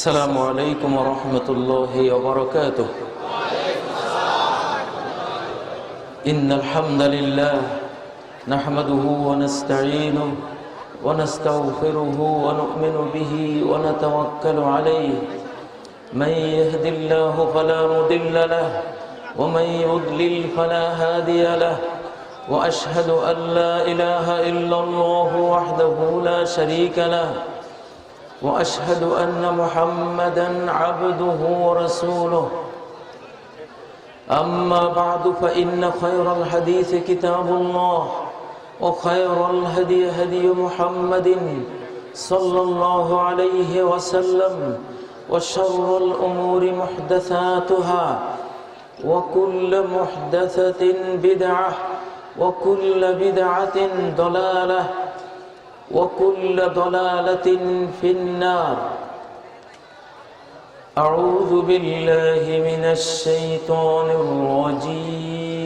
السلام عليكم ورحمة الله وبركاته. إن الحمد لله نحمده ونستعينه ونستغفره ونؤمن به ونتوكل عليه. من يهد الله فلا مضل له ومن يضلل فلا هادي له. وأشهد أن لا إله إلا الله وحده لا شريك له. وأشهد أن محمدًا عبده ورسوله. أما بعد فإن خير الحديث كتاب الله وخير الهدي هدي محمد صلى الله عليه وسلم وشر الأمور محدثاتها وكل محدثة بدعة وكل بدعة ضلالة وكل ضلالة في النار. أعوذ بالله من الشيطان الرجيم.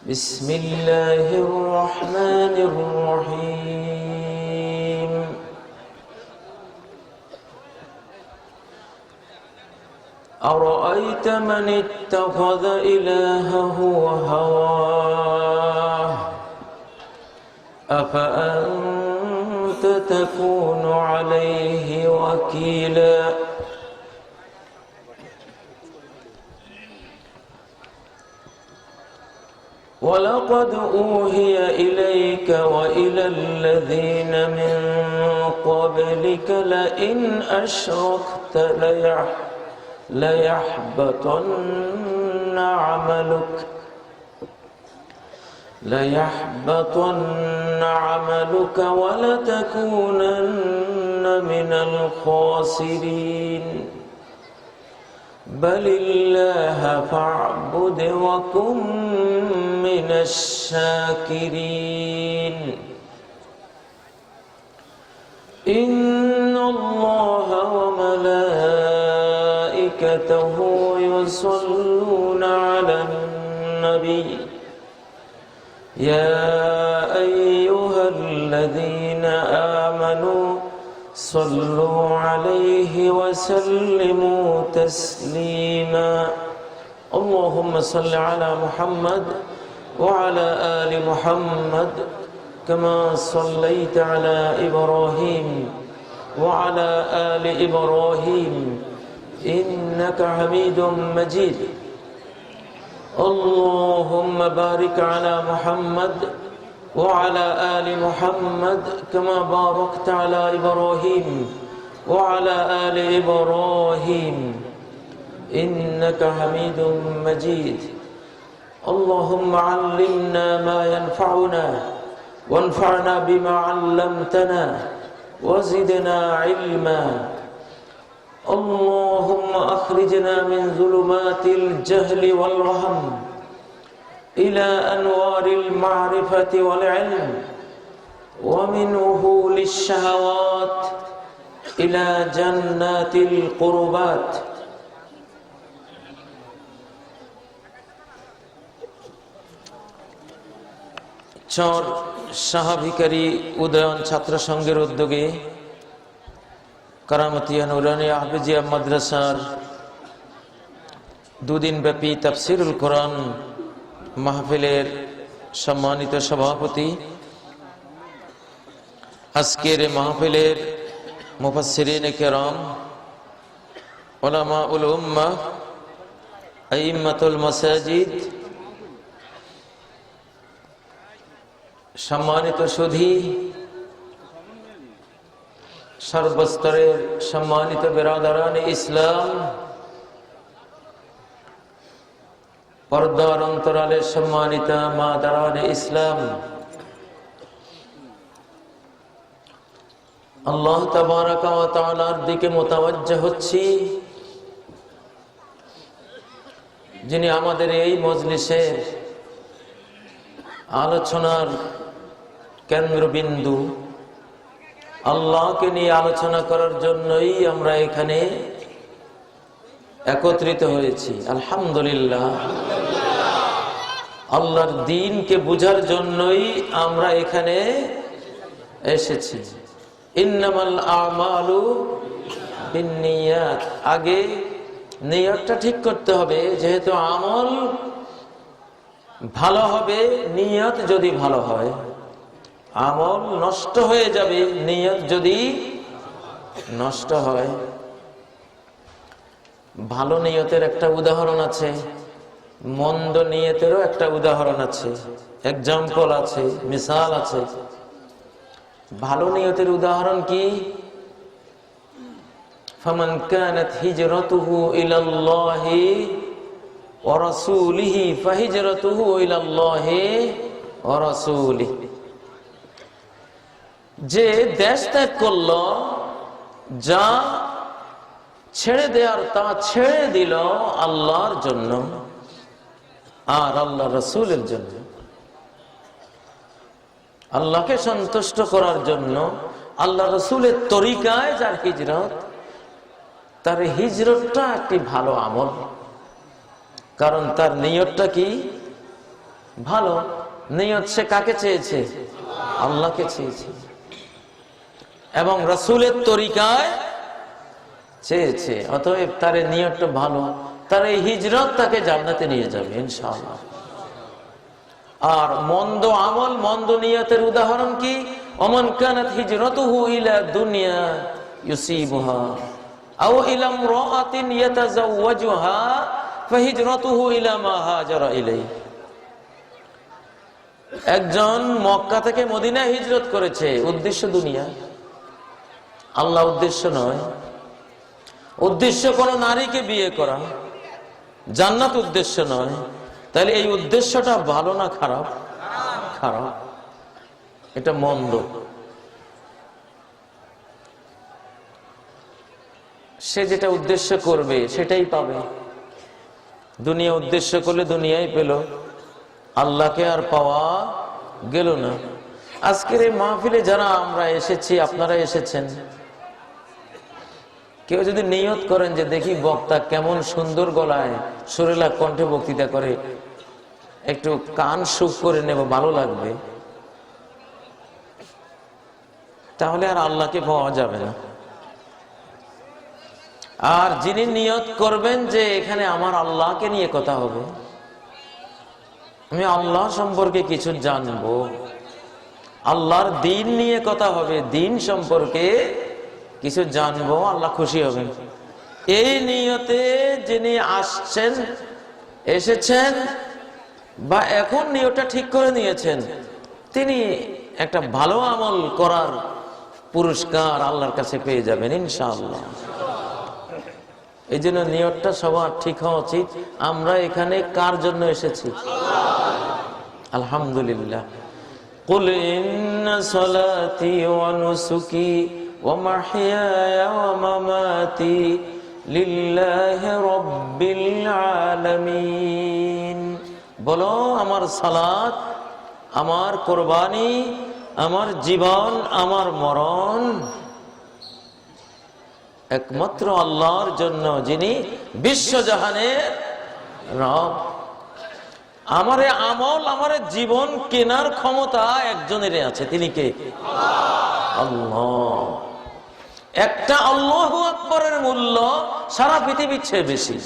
بسم الله الرحمن الرحيم. أرأيت من اتخذ إلهه هواه أفأنت تكون عليه وكيلا. ولقد أوحي إليك وإلى الذين من قبلك لئن أشركت ليحبطن عملك ولتكونن من الخاسرين. بل الله فاعبد وكن من الشاكرين. إن الله وملائكته يصلون على النبي يا أيها الذين آمنوا صلوا عليه وسلموا تسليما. اللهم صل على محمد وعلى آل محمد كما صليت على إبراهيم وعلى آل إبراهيم إنك حميد مجيد. اللهم بارك على محمد وعلى آل محمد كما باركت على إبراهيم وعلى آل إبراهيم إنك حميد مجيد. اللهم علمنا ما ينفعنا وانفعنا بما علمتنا وزدنا علما. اللهم أخرجنا من ظلمات الجهل والوهم إلى أنوار المعرفة والعلم ومن وهول الشهوات إلى جنات القربات. চর সাহাভিকারী উদয়ন ছাত্র সংঘের উদ্যোগে কারামতিয়া নুরানিয়া হাফিজিয়া মাদ্রাসার দুদিনব্যাপী তাফসিরুল কোরআন মাহফিলের সম্মানিত সভাপতি, আজকের মাহফিলের মুফাসসিরিনে কেরাম, উলামাউল উম্মাহ, আইম্মাতুল মাসাজিদ, সম্মানিত সুধী, সর্বস্তরের সম্মানিত বিরাদরানে ইসলাম, পর্দার অন্তরালের সম্মানিত মাদারানে ইসলাম, আল্লাহ তাবারাকা ওয়া তাআলার দিকে মুতাওয়াজ্জিহ হচ্ছি, যিনি আমাদের এই মজলিসের আলোচনার কেন্দ্রবিন্দু। আল্লাহকে নিয়ে আলোচনা করার জন্যই আমরা এখানে একত্রিত হয়েছি। আলহামদুলিল্লাহ, আল্লাহর দ্বীনকে বুঝার জন্যই আমরা এখানে এসেছি। ইন্নামাল আমালু বিন্নিয়াত, আগে নিয়তটা ঠিক করতে হবে। যেহেতু আমল ভালো হবে নিয়ত যদি ভালো হয়, আমল নষ্ট হয়ে যাবে নিয়ত যদি নষ্ট হয়। ভালো নিয়তের একটা উদাহরণ আছে, মন্দ নিয়তেরও একটা উদাহরণ আছে, এক্সাম্পল আছে, মিসাল আছে। ভালো নিয়তের উদাহরণ কি? ফামান কানাত হিজরাতুহু ইলাল্লাহি ওয়া রাসূলিহি ফাহিজরাতুহু ইলাল্লাহি ওয়া রাসূলিহি। যে দেশ ত্যাগ করলো, যা ছেড়ে দেওয়ার তা ছেড়ে দিল আল্লাহর জন্য আর আল্লাহ রাসূলের জন্য, আল্লাহকে সন্তুষ্ট করার জন্য, আল্লাহ রাসূলের তরিকায় যার হিজরত, তার হিজরতটা একটি ভালো আমল। কারণ তার নিয়তটা কি? ভালো নিয়ত। সে কাকে চেয়েছে? আল্লাহকে চেয়েছে এবং রাসূলের তরিকায় চেয়েছে। অতএব তার নিয়তটা ভালো, তার এই হিজরত তাকে জান্নাতে নিয়ে যাবে ইনশাআল্লাহ। আর মন্দ আমল, মন্দ নিয়তের উদাহরণ কি? ওমান কানাত হিজরাতুহু ইলা দুনিয়া ইউসিবুহা আও ইলা ইমরাআতিন ইয়াতাযাওয়াজুহা ফাহিজরাতুহু ইলা মা হাজারা ইলাইহি। একজন মক্কা থেকে মদিনায় হিজরত করেছে, উদ্দেশ্য দুনিয়া, আল্লাহ উদ্দেশ্য নয়। উদ্দেশ্য কোন নারীকে বিয়ে করা, জান্নাত উদ্দেশ্য নয়। তাহলে এই উদ্দেশ্যটা ভালো না খারাপ? খারাপ, এটা মন্দ। সে যেটা উদ্দেশ্য করবে সেটাই পাবে। দুনিয়া উদ্দেশ্য করলে দুনিয়াই পেল, আল্লাহকে আর পাওয়া গেল না। আজকের এই মাহফিলে যারা আমরা এসেছি, আপনারা এসেছেন, কেউ যদি নিয়ত করেন যে দেখি বক্তা কেমন সুন্দর গলায় সুরেলা কণ্ঠে বক্তৃতা করে, একটু কান সুখ করে নেব, ভালো লাগবে, তাহলে আর আল্লাহকে পাওয়া যাবে না। আর যিনি নিয়ত করবেন যে এখানে আমার আল্লাহকে নিয়ে কথা হবে, আমি আল্লাহ সম্পর্কে কিছু জানবো, আল্লাহর দিন নিয়ে কথা হবে, দিন সম্পর্কে কিছু জানবো, আল্লাহ খুশি হবেন, এই নিয়তে যিনি আসছেন, এসেছেন বা এখন নিয়তটা ঠিক করে নিয়েছেন, তিনি একটা ভালো আমল করার পুরস্কার আল্লাহর কাছে পেয়ে যাবেন ইনশাআল্লাহ। এই জন্য নিয়তটা সবার ঠিক হওয়া উচিত। আমরা এখানে কার জন্য এসেছি? আলহামদুলিল্লাহ। কুল ইন্না সালাতি ওয়া নুসুকি ওয়া মাহইয়ায়া ওয়া মামাতি লিল্লাহি রাব্বিল আলামিন। বলো, আমার সালাত, আমার কুরবানি, আমার জীবন, আমার মরণ একমাত্র আল্লাহর জন্য, যিনি বিশ্বজাহানের রব। আমার আমল, আমার জীবন কেনার ক্ষমতা একজনের আছে, তিনি কে? আল্লাহ। একটা আল্লাহু আকবরের মূল্য সারা পৃথিবীর চেয়ে বেশি।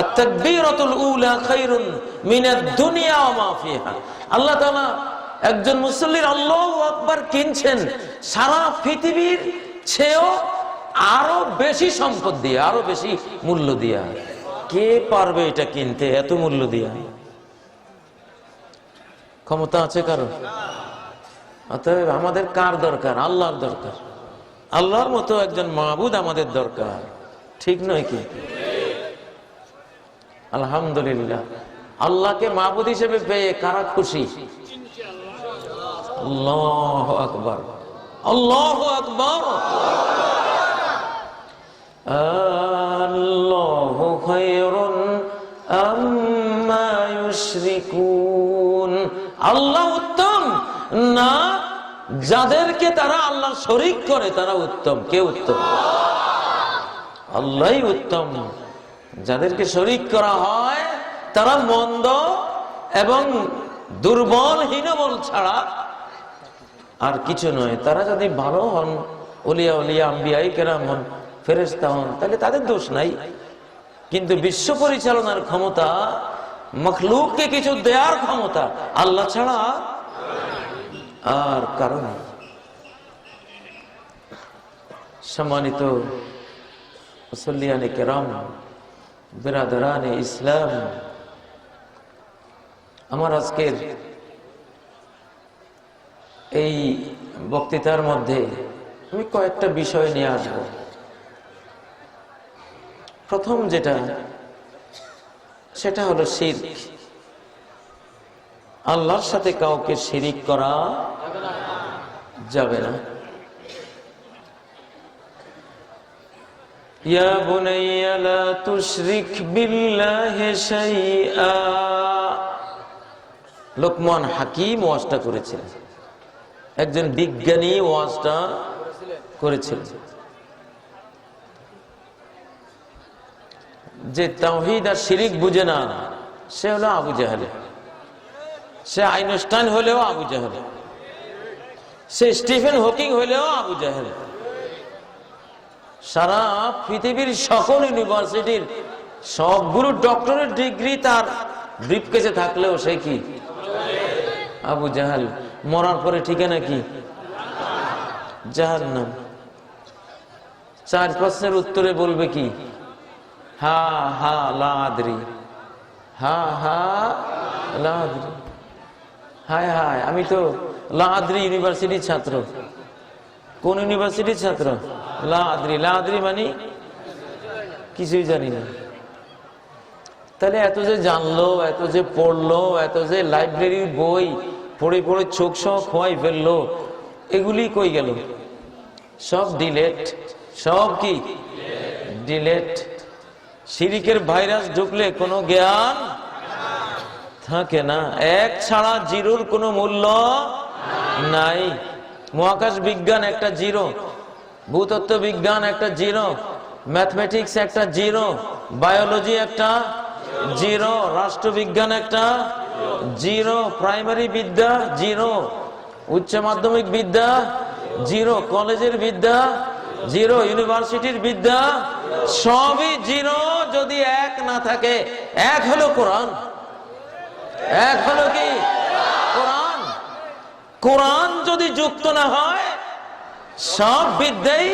আত-তাকবীরাতুল উলা খায়রুন মিনাদ দুনিয়া ওয়া মা ফিহা। আল্লাহ তাআলা একজন মুসল্লির আল্লাহু আকবার কিনছেন সারা পৃথিবীর চেয়েও আরো বেশি সম্পদ দিয়ে, আরো বেশি মূল্য দিয়া। কে পারবে এটা কিনতে এত মূল্য দিয়া? ক্ষমতা আছে কারো? অতএব আমাদের কার দরকার? আল্লাহর দরকার। আল্লাহর মতো একজন মাবুদ আমাদের দরকার, ঠিক নয় কি? আলহামদুলিল্লাহ। আল্লাহকে মাবুদ হিসেবে পেয়ে কারা খুশি? আল্লাহু আকবার, আল্লাহু আকবার। আল্লাহু খায়রুন আম্মা ইউশরিকুন। আল্লাহ উত্তম না যাদেরকে তারা আল্লাহর শরীক করে তারা উত্তম। কে উত্তম? আল্লাহই উত্তম। যাদেরকে শরীক করা হয় তারা মন্দ এবং দুর্বল, হীনবল ছাড়া আর কিছু নয়। তারা যদি ভালো হন, ওলিয়া উলিয়া আম্বিয়াই কেরাম হন, ফেরেশতা হন, তাহলে তাদের দোষ নাই। কিন্তু বিশ্ব পরিচালনার ক্ষমতা, মখলুককে কিছু দেওয়ার ক্ষমতা আল্লাহ ছাড়া আর কারণ। সম্মানিত মুসল্লিয়ানে কেরাম, বিরাদরানে ইসলাম, আমার আজকের এই বক্তৃতার মধ্যে আমি কয়েকটা বিষয় নিয়ে আসব। প্রথম যেটা, সেটা হলো শিরক। আল্লাহর সাথে কাউকে শিরিক করা যাবে না। ইয়া বুনাইয়া লা তুশরিক বিল্লাহি শাইআ। লোকমান হাকিম ওয়াজটা করেছিলেন, একজন বিজ্ঞানী ওয়াজটা করেছিলেন, যে তাওহীদ আর শিরিক বুঝে না সে হলো আবু জাহেল। সে আইনস্টাইন হলেও আবু জাহেল, সে স্টিফেন হকিং হলেও আবু জাহেল। সারা পৃথিবীর সকল ইউনিভার্সিটির সবগুলো ডক্টরেট ডিগ্রি তার ব্রিফকেসে থাকলেও সে কি আবু জাহেল। মরার পরে ঠিকানা কি? জাহান্নাম। 4 প্রশ্নের উত্তরে বলবে কি? হা হা লা আদরি, হা হা লা আদরি। হায় হায়, আমি তো লা আদরি ইউনিভার্সিটির ছাত্র। কোন ইউনিভার্সিটির ছাত্র? লা আদরি। লা আদরি মানে কিছুই জানি না। তাহলে এত যে জানলো, এত যে পড়লো, এত যে লাইব্রেরির বই পড়ে পড়ে চোখ সহ খোয়াই ফেললো, এগুলি কই গেল? সব ডিলেট। সব কি ডিলেট। শিরিকের ভাইরাস ঢুকলে কোনো জ্ঞান থাকে না। 1 ছাড়া জিরোর কোনো মূল্য নাই। মহাকাশ বিজ্ঞান একটা জিরো, ভূতত্ত্ব বিজ্ঞান একটা জিরো, ম্যাথমেটিক্স একটা জিরো, বায়োলজি একটা জিরো, রাষ্ট্রবিজ্ঞান একটা জিরো, প্রাইমারি বিদ্যা জিরো, উচ্চ মাধ্যমিক বিদ্যা জিরো, কলেজের বিদ্যা জিরো, ইউনিভার্সিটির বিদ্যা সবই জিরো। যদি 1 না থাকে, 1 হলো কোরআন। 1 হলো কি? কোরআন। কোরআন যদি যুক্ত না হয়, সব বিদ্যাই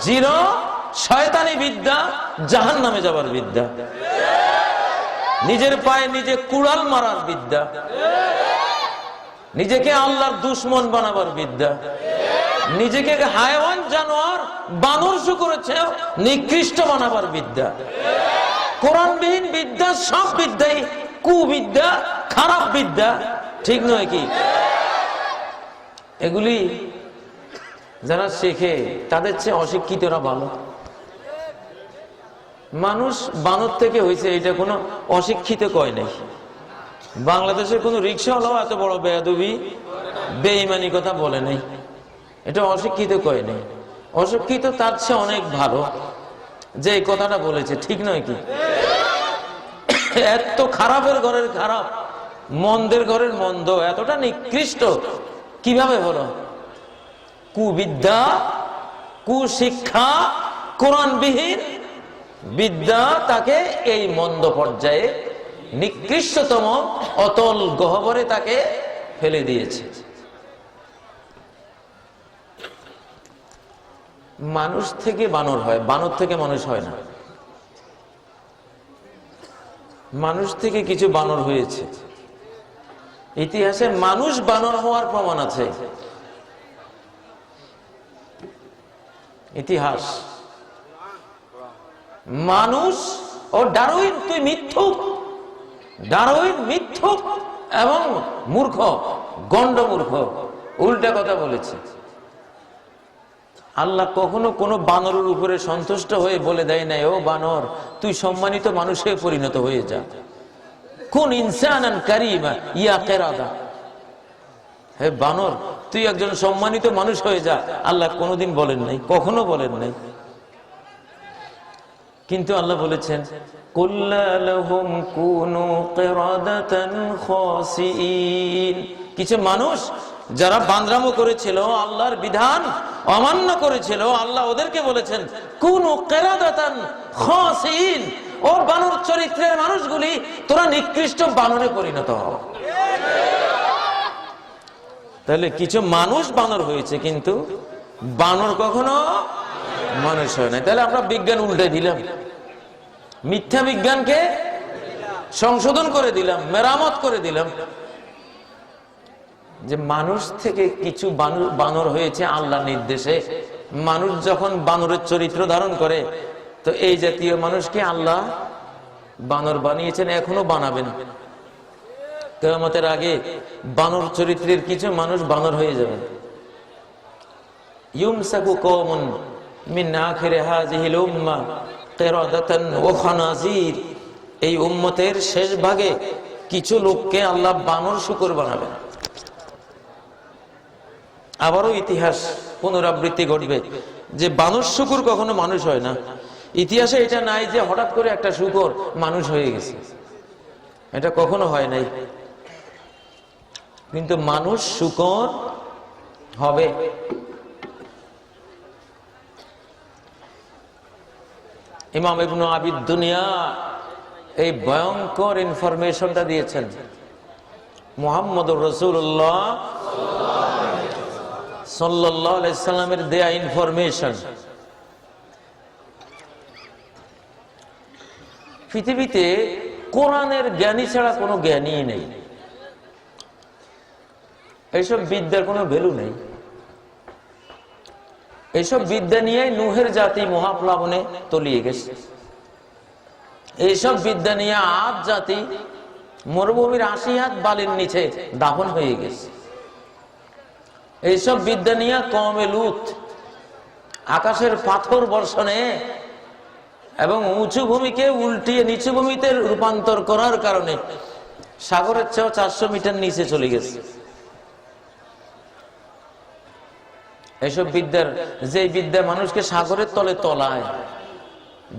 জিরো। শয়তানি বিদ্যা জাহান্নামে যাবার বিদ্যা, নিজের পায়ে নিজে কুড়াল মারার বিদ্যা, নিজেকে আল্লাহর দুশ্মন বানাবার বিদ্যা, নিজেকে হায়ওয়ান জানোয়ার বানর শুকরেছে নিকৃষ্ট বানাবার বিদ্যা। কোরআনবিহীন বিদ্যা সব বিদ্যাই কুবিদ্যা, খারাপ বিদ্যা। ঠিক নয় কি? এগুলি যারা শেখে তাদের চেয়ে অশিক্ষিতরা ভালো। মানুষ বানর থেকে হয়েছে, এটা কোনো অশিক্ষিত কয় নাই। বাংলাদেশের কোন রিক্সাওয়ালাও এত বড় বেয়াদবি বেঈমানি কথা বলে নাই, এটা অশিক্ষিত কয় নাই। অশিক্ষিত তার চেয়ে অনেক ভালো যে এই কথাটা বলেছে। ঠিক নয় কি? এত খারাপের ঘরের খারাপ, মন্দের ঘরের মন্দ, এতটা নিকৃষ্ট কিভাবে হলো? কুবিদ্যা, কুশিক্ষা, কোরআনবিহীন বিদ্যা তাকে এই মন্দ পর্যায়ে, নিকৃষ্টতম অতল গহ্বরে তাকে ফেলে দিয়েছে। মানুষ থেকে বানর হয়, বানর থেকে মানুষ হয় না। মানুষ থেকে কিছু বানর হয়েছে। ইতিহাসে মানুষ বানর হওয়ার প্রমাণ আছে। ইতিহাস, মানুষ ও ডারউইন, তুই মিথ্যুক। ডারউইন মিথ্যুক এবং মূর্খ, গন্ড মূর্খ, উল্টা কথা বলেছে। আল্লাহ কখনো কোনো বানরের উপরে সন্তুষ্ট হয়ে বলে দেয় নাই, ও বানর তুই সম্মানিত মানুষে পরিণত হয়ে যা, কোন ইনসানান কারীমা ইয়া কিরাদা। হে বানর তুই একজন সম্মানিত মানুষ হয়ে যা, আল্লাহ কোনোদিন বলেন নাই, কখনো বলেন নাই। কিন্তু আল্লাহ বলেছেন কুল্লা লাহুম কুনু কিরাদাতান খাসিইন। কিছু মানুষ যারা বান্দরামো করেছিল, আল্লাহর বিধান অমান্য করেছিল, আল্লাহ ওদেরকে বলেছেন কুনু কিরাদাতান খাসিন, ও বানর চরিত্রের মানুষগুলি তোরা নিকৃষ্ট বানরে পরিণত হও। তাহলে কিছু মানুষ বানর হয়েছে, কিন্তু বানর কখনো মানুষ হয় না। তাহলে আমরা বিজ্ঞান উল্টে দিলাম, মিথ্যা বিজ্ঞানকে সংশোধন করে দিলাম, মেরামত করে দিলাম, যে মানুষ থেকে কিছু বানর হয়েছে আল্লাহর নির্দেশে। মানুষ যখন বানরের চরিত্র ধারণ করে, তো এই জাতীয় মানুষকে আল্লাহ বানর বানিয়েছেন, এখনো বানাবেন। কিয়ামতের আগে বানর চরিত্রের কিছু মানুষ বানর হয়ে যাবেন। ইউমসাকু কওমুন মিন আখিরি হাযিহিল উম্মাহ কিরাদাতান ওয়া খানাজির, এই উম্মতের শেষ ভাগে কিছু লোককে আল্লাহ বানর শূকর বানাবেন। আবারও ইতিহাস পুনরাবৃত্তি ঘটবে যে বানর শূকর কখনো মানুষ হয় না। ইতিহাসে এটা নাই যে হঠাৎ করে একটা শূকর মানুষ হয়ে গেছে, এটা কখনো হয় নাই। কিন্তু মানুষ শূকর হবে। ইমাম ইবনে আবিদ দুনিয়া এই ভয়ঙ্কর ইনফরমেশনটা দিয়েছেন। মুহাম্মদুর রাসূলুল্লাহ সাল্লাল্লাহু আলাইহি সাল্লামের দেয়া ইনফরমেশন। পৃথিবীতে কোরআনের জ্ঞানী ছাড়া কোনো জ্ঞানী নেই। এইসব বিদ্যার কোনো ভ্যালু নেই। এইসব বিদ্যা নিয়ে নূহের জাতি মহাপ্লাবনে তলিয়ে গেছে। এইসব বিদ্যা নিয়ে আদ জাতি মরুভূমির ৮০ হাত বালির নিচে দাফন হয়ে গেছে। এইসব বিদ্যা নিয়ে কওমে লূত আকাশের পাথর বর্ষণে এবং উঁচু ভূমিকে উল্টিয়ে নিচু ভূমিতে রূপান্তর করার কারণে সাগরের চেয়েও ৪০০ মিটার নিচে চলে গেছে। এইসব বিদ্যার, যে বিদ্যা মানুষকে সাগরের তলে তলায়,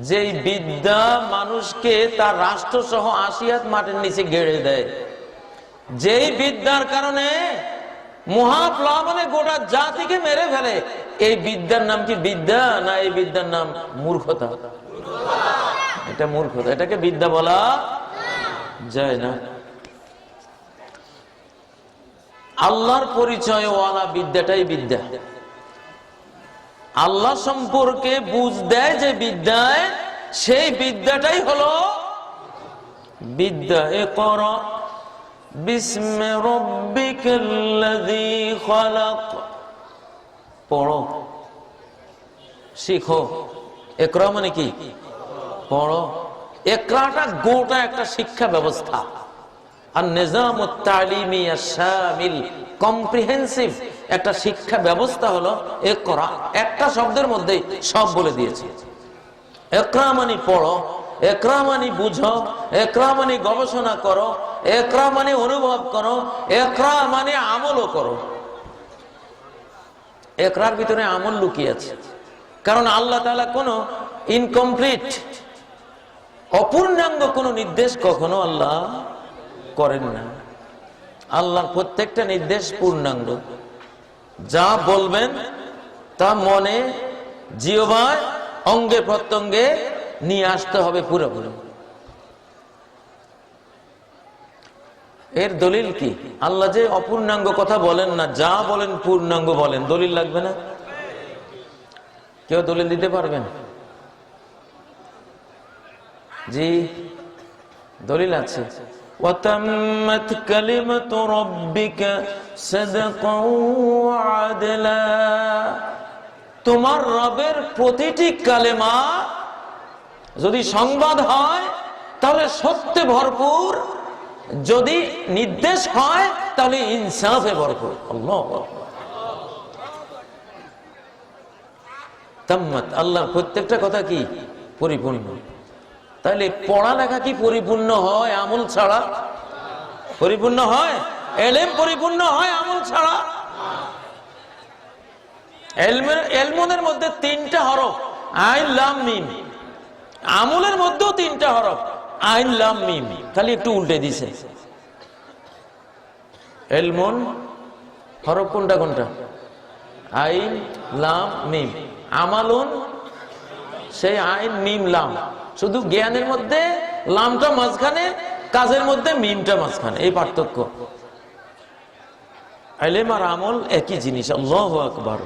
যেই বিদ্যা মানুষকে তার রাষ্ট্র সহ ৮০ হাত মাটির নিচে গেড়ে দেয়, যেই বিদ্যার কারণে মহাপ্লাবনে গোটা জাতিকে মেরে ফেলে, এই বিদ্যার নাম কি বিদ্যা? না, এই বিদ্যার নাম মূর্খতা। এটা মূর্খতা, এটাকে বিদ্যা বলা যায় না। আল্লাহর পরিচয় ওয়ালা বিদ্যাটাই বিদ্যা। আল্লাহ সম্পর্কে বুঝ দেয় যে বিদ্যায়, সেই বিদ্যাটাই হলো বিদ্যা। ইকরা বিসমি রাব্বিকাল্লাযী খালাক, পড়ো, শিখো। ইকরা মানে কি? পড়ো। ইকরাটা গোটা একটা শিক্ষা ব্যবস্থা। আর নিজামুত তালিমি আশ-শামিল, কম্প্রিহেনসিভ একটা শিক্ষা ব্যবস্থা হলো ইকরা। একটা শব্দের মধ্যে সব বলে দিয়েছে। ইকরা মানে পড়ো, ইকরা মানে বুঝো, ইকরা মানে গবেষণা করো, ইকরা মানে অনুভব করো, ইকরা মানে আমলও করো। ইকরার ভিতরে আমল লুকিয়ে আছে। কারণ আল্লাহ তাআলা কোনো ইনকমপ্লিট, অপূর্ণাঙ্গ কোনো নির্দেশ কখনো আল্লাহ করেন না। আল্লাহর প্রত্যেকটা নির্দেশ পূর্ণাঙ্গ। যা বলবেন তা মনে, জিহ্বায়, অঙ্গে প্রত্যঙ্গে নিয়ে আসতে হবে পুরোপুরি। এর দলিল কি? আল্লাহ যে অপূর্ণাঙ্গ কথা বলেন না, যা বলেন পূর্ণাঙ্গ বলেন। দলিল লাগবে না? কেউ দলিল দিতে পারবেন? জি, দলিল আছে। وَتَمَّتْ كَلِمَةُ رَبِّكَ صِدْقًا وَعَدْلًا, তোমার রবের প্রতিটি কালেমা যদি সংবাদ হয় তাহলে সত্যে ভরপুর, যদি নির্দেশ হয় তাহলে ইনসাফে ভরপুর। আল্লাহু আকবার। তাম্মাত, আল্লাহর প্রত্যেকটা কথা কি? পরিপূর্ণ। তাহলে পড়ালেখা কি পরিপূর্ণ হয় আমল ছাড়া? পরিপূর্ণ হয়? ইলম পরিপূর্ণ হয় আমল ছাড়া? ইলমের মধ্যে ৩টা হরফ, আইন লাম মিম। আমলের মধ্যেও ৩টা হরফ, আইন লাম মিম। খালি একটু উল্টে দিছে। ইলমুন হরফ কোনটা কোনটা? আইন লাম মিম। আমালুন সেই আইন মিম লাম, শুধু জ্ঞানের মধ্যে লামটা মাঝখানে, কাজের মধ্যে মিমটা মাঝখানে, এই পার্থক্য। ইলম আর আমল একই জিনিস। আল্লাহু আকবার।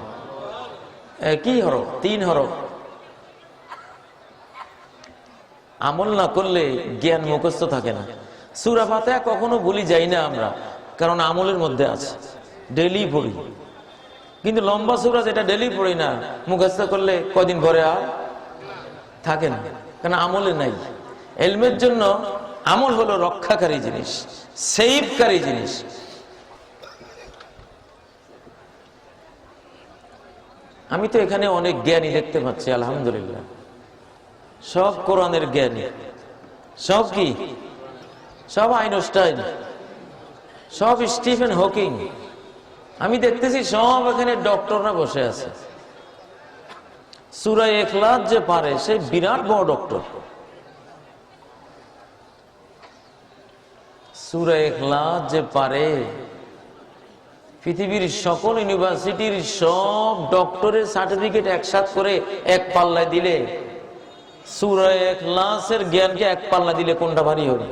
একই হরফ, 3 হরফ। আমল না করলে জ্ঞান মুখস্থ থাকে না। সূরা ফাতিহা কখনো ভুলি যাই না আমরা, কারণ আমলের মধ্যে আছে, ডেইলি পড়ি। কিন্তু লম্বা সূরা যেটা ডেইলি পড়ি না, মুখস্থ করলে কয়দিন পরে আর থাকে না, কারণ আমলে নাই। ইলমের জন্য আমল হলো রক্ষাকারী জিনিস, সেভকারী জিনিস। আমি তো এখানে অনেক জ্ঞানী দেখতে পাচ্ছি, আলহামদুলিল্লাহ। সব কোরআনের জ্ঞানী, সব কি, সব আইনস্টাইন, সব স্টিফেন হকিং। আমি দেখতেছি সব এখানে ডক্টররা বসে আছে। সূরা ইখলাস যে পারে সে বিরাট বড় ডক্টর। সূরা ইখলাস যে পারে, পৃথিবীর সকল ইউনিভার্সিটির সব ডক্টরের সার্টিফিকেট একসাথে করে এক পাল্লায় দিলে, সূরা ইখলাসের জ্ঞানকে এক পাল্লা দিলে কোনটা ভারী হবে?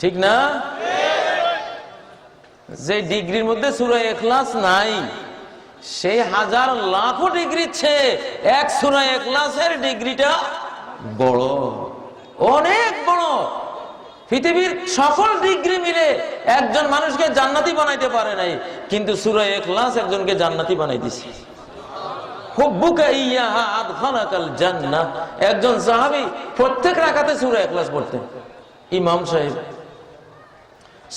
ঠিক না? যে ডিগ্রির মধ্যে সূরা ইখলাস নাই, সেই হাজার লাখো ডিগ্রির চেয়ে এক সূরা ইখলাসের ডিগ্রিটা বড়, অনেক বড়। পৃথিবীর সকল ডিগ্রি মিলে একজন মানুষকে জান্নাতি বানাইতে পারে নাই, কিন্তু সূরা ইখলাস একজনকে জান্নাতি বানাই দিছে। হুব্বুকা ইয়্যাহা আদখালাকাল জান্নাহ। একজন সাহাবী প্রত্যেক রাকাতে সূরা ইখলাস পড়তেন। ইমাম সাহেব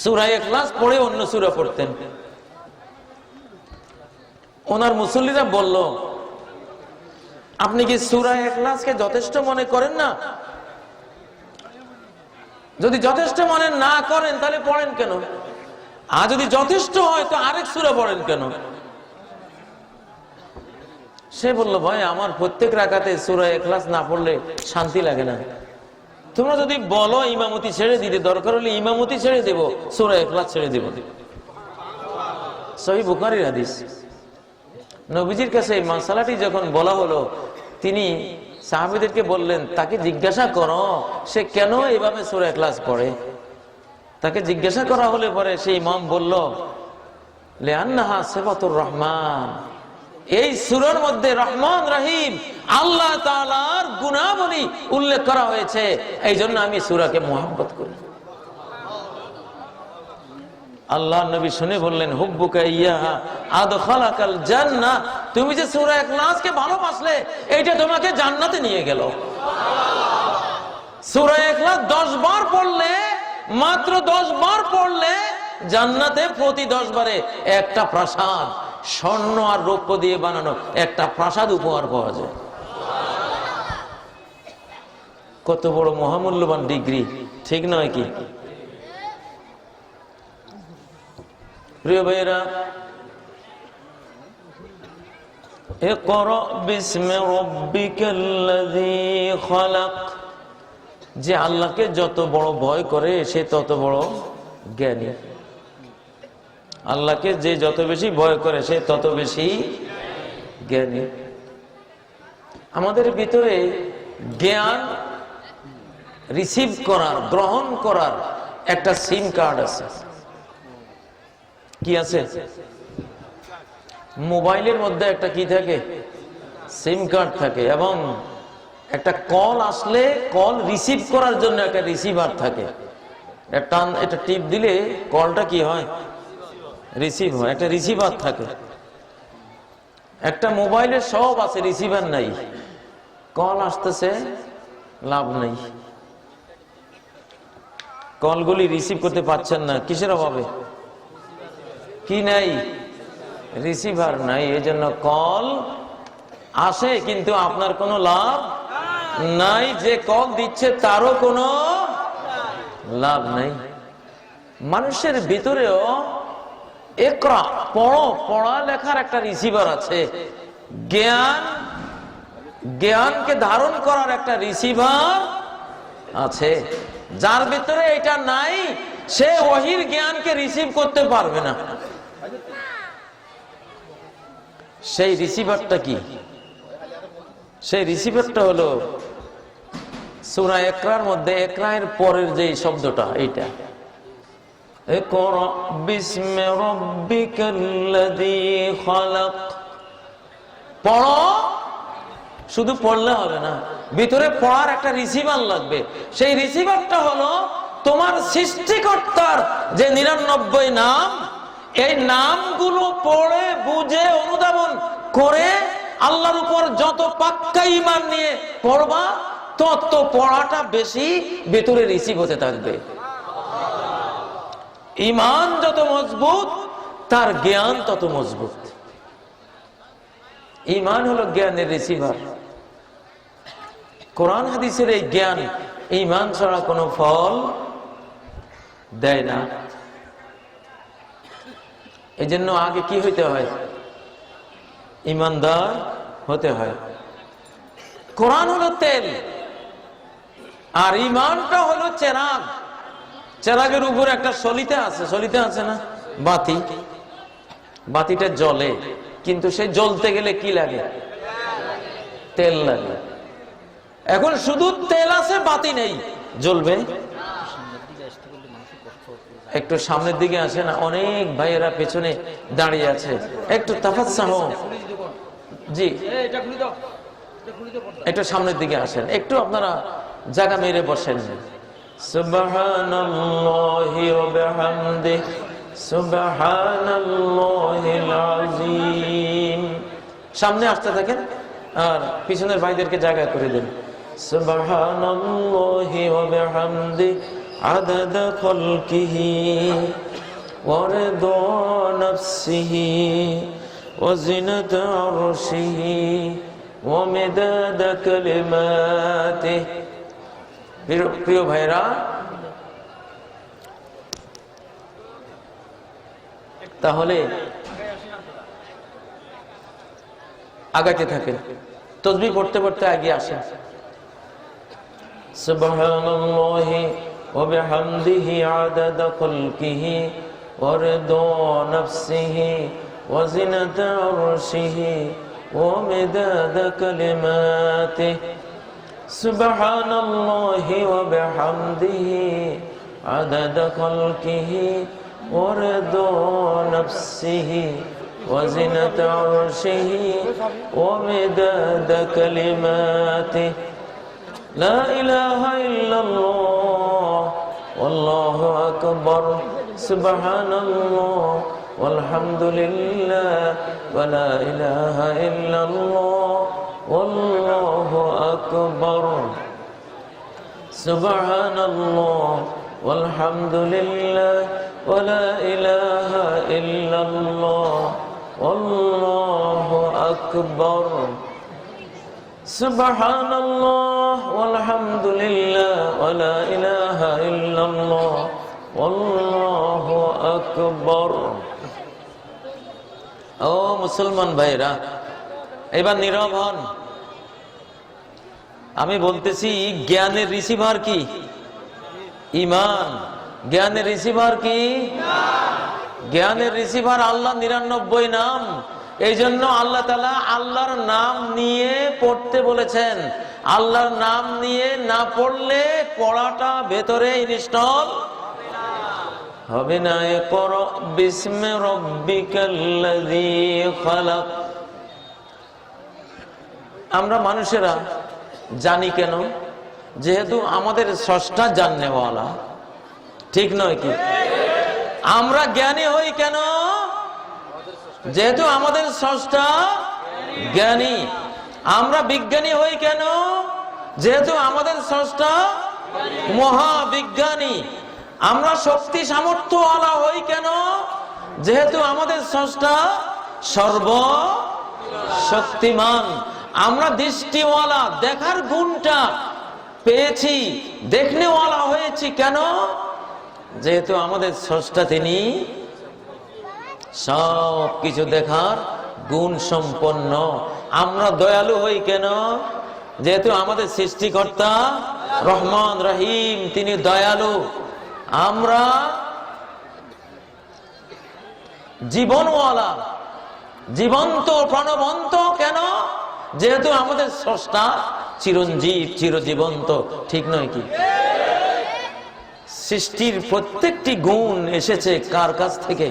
সূরা ইখলাস পড়ে অন্য সূরা পড়তেন। ওনার মুসল্লিরা বলল, আপনি কি সূরা ইখলাসকে যথেষ্ট মনে করেন না? যদি যথেষ্ট মনে না করেন তাহলে পড়েন কেন? আর যদি যথেষ্ট হয় তো আরেক সূরা পড়েন কেন? সে বলল, ভাই আমার প্রত্যেক রাকাতে সূরা ইখলাস না পড়লে শান্তি লাগে না। তোমরা যদি বলো ইমামতি ছেড়ে দিতে, দরকার হলে ইমামতি ছেড়ে দেব, সূরা ইখলাস ছেড়ে দেব। সহিহ বুখারীর হাদিস। নবীজির কাছে এই মাসালাটি যখন বলা হলো, তিনি সাহাবীদেরকে বললেন, তাকে জিজ্ঞাসা করো সে কেন এভাবে সূরা ইখলাস পড়ে। তাকে জিজ্ঞাসা করা হলে পরে সেই ইমাম বলল, লিআন্নাহা সিফাতুর রহমান। এই সূরার মধ্যে রহমান রহিম আল্লাহ তাআলার গুণাবলী উল্লেখ করা হয়েছে, এই জন্য আমি সূরাকে মুহাব্বত করি। আল্লাহ নবী শুনে বললেন, হুব্বুকা ইয়্যাহা আদখালাকাল জান্নাহ। তুমি যে সূরা ইখলাসকে ভালোবাসলে, এইটা তোমাকে জান্নাতে নিয়ে গেল। সূরা ইখলাস 10 বার পড়লে, মাত্র 10 বার পড়লে জান্নাতে প্রতি 10 বারে একটা প্রাসাদ, স্বর্ণ আর রৌপ্য দিয়ে বানানো একটা প্রাসাদ উপহার পাওয়া যায়। কত বড় মহামূল্যবান ডিগ্রি, ঠিক নয় কি? প্রিয় ভাইয়েরা, ইকরা বিসমি রাব্বিকাল্লাযী খালাক। যে আল্লাহকে যত বড় ভয় করে সে তত বড় জ্ঞানী। আল্লাহকে যে যত বেশি ভয় করে সে তত বেশি জ্ঞানী। আমাদের ভিতরে জ্ঞান রিসিভ করার, গ্রহণ করার একটা সিম কার্ড আছে। কি আছে? মোবাইলের মধ্যে একটা কি থাকে? সিম কার্ড থাকে। এবং একটা কল আসলে কল রিসিভ করার জন্য একটা রিসিভার থাকে। এটা টিপ দিলে কলটা কি হয়? রিসিভ হয়। একটা রিসিভার থাকে। একটা মোবাইলে সব আছে, রিসিভার নাই। কল আসতেছে, লাভ নাই। কলগুলি রিসিভ করতে পারছেন না, কিসের অভাবে? কি নাই? রিসিভার নাই। এই জন্য কল আসে কিন্তু আপনার কোনো লাভ নাই, যে কল দিচ্ছে তারও কোনো লাভ নাই। মানুষের ভিতরেও ইকরা, পড়ো, পড়া লেখার একটা রিসিভার আছে। জ্ঞানকে ধারণ করার একটা রিসিভার আছে। যার ভিতরে এটা নাই সে ওহীর জ্ঞানকে রিসিভ করতে পারবে না। সেই রিসিভারটা কি? সেই রিসিভারটা হলো সূরা ইকরার মধ্যে ইকরার পরের যে শব্দটা, এইটা ইকরা বিসমি রাব্বিকাল্লাযী খালাক। পড়ো, শুধু পড়লে হবে না, ভিতরে পড়ার একটা রিসিভার লাগবে। সেই রিসিভারটা হলো তোমার সৃষ্টিকর্তার যে 99 নাম, এই নামগুলো পড়ে বুঝে অনুধাবন করে আল্লাহর উপর যত পাক্কা ঈমান নিয়ে পড়বা, তত পড়াটা বেশি ভিতরে রিসিভ হতে থাকবে। ঈমান যত মজবুত, তার জ্ঞান তত মজবুত। ঈমান হলো জ্ঞানের রিসিভার। কোরআন হাদিসের এই জ্ঞান ঈমান ছাড়া কোনো ফল দেয় না। এই জন্য আগে কি হইতে হয়? ঈমানদার হতে হয়। কোরআন হলো তেল, আর ঈমানটা হলো চেরাগ। চেরাগের উপর একটা সলিতে আছে না, বাতি। বাতিটা জ্বলে, কিন্তু সে জ্বলতে গেলে কি লাগে? তেল লাগে। এখন শুধু তেল আছে, বাতি নেই, জ্বলবে? একটু সামনের দিকে আসে না, অনেক ভাইয়েরা পেছনে দাঁড়িয়ে আছে, একটু তাফাজ্জাহ। জি, একটু সামনের দিকে আসেন, একটু আপনারা জায়গা মেরে বসেন। সুবহানাল্লাহি ওয়া বিহামদিহি সুবহানাল্লাহিল আযীম। সামনে আসতে থাকেন আর পিছনের ভাইদেরকে জায়গা করে দেন। সুবহানাল্লাহি ওয়া বিহামদিহি আদাদা খালকিহি ওয়া রিদা নাফসিহি ওয়া জিনাতা আরশিহি ওয়া মিদাদা কালিমাতিহি। প্রিয় ভাইরা, তাহলে আগাতে থাকেন, তাসবিহ পড়তে পড়তে আগে আসেন। সুবহানাল্লাহি ওয়া বিহামদিহি আদাদা খালকিহি ওয়া রিদা নাফসিহি ওয়া জিনাতা আরশিহি ওয়া মিদাদা কালিমাতিহি। সুবহানাল্লাহি ওয়া বিহামদিহি আদাদা খালকিহি ওয়া রিদা নাফসিহি ওয়া জিনাতা আরশিহি ওয়া মিদাদা কালিমাতিহি। লা ইলাহা ইল্লাল্লাহ ওয়াল্লাহু আকবার। সুবহানাল্লাহ ওয়ালহামদুলিল্লাহ ওয়া লা ইলাহা ইল্লাল্লাহ ওয়াল্লাহু আকবার। সুবহানাল্লাহ ওয়ালহামদুলিল্লাহ ওয়া লা ইলাহা ইল্লাল্লাহ ওয়াল্লাহু আকবার। সুবহানাল্লাহ ওয়ালহামদুলিল্লাহ ওয়া লা ইলাহা ইল্লাল্লাহ ওয়াল্লাহু আকবার। ও মুসলমান ভাইরা, এবার নীরব হন। আমি বলতেছি, জ্ঞানের রিসিভার কি? ঈমান। জ্ঞানের রিসিভার কি? জ্ঞানের রিসিভার আল্লাহ 99 নাম। এই জন্য আল্লাহ তাআলা আল্লাহর নাম নিয়ে পড়তে বলেছেন। আল্লাহর নাম নিয়ে না পড়লে পড়াটা ভেতরে ইনস্টল হবে না। ইকরা বিসমি রাব্বিকাল্লাযী খালাক। আমরা মানুষেরা জানি কেন? যেহেতু আমাদের স্রষ্টা জাননেওয়ালা, ঠিক নয় কি? আমরা জ্ঞানী হই কেন? যেহেতু আমাদের স্রষ্টা জ্ঞানী। আমরা বিজ্ঞানী হই কেন? যেহেতু আমাদের স্রষ্টা মহাবিজ্ঞানী। আমরা শক্তি সামর্থ্যওয়ালা হই কেন? যেহেতু আমাদের স্রষ্টা সর্বশক্তিমান। আমরা দৃষ্টিওয়ালা, দেখার গুণটা পেয়েছি, দেখনেওয়ালা হয়েছি কেন? যেহেতু আমাদের স্রষ্টা তিনি সব কিছু দেখার গুণ সম্পন্ন। আমরা দয়ালু হই কেন? যেহেতু আমাদের সৃষ্টিকর্তা রহমান রহিম, তিনি দয়ালু। আমরা জীবনওয়ালা, জীবন্ত প্রাণবন্ত। কেন? যেহেতু আমাদের স্রষ্টা চিরঞ্জীব, চিরজীবন্ত। ঠিক নয় কি? সৃষ্টির প্রত্যেকটি গুণ এসেছে কার কাছ থেকে?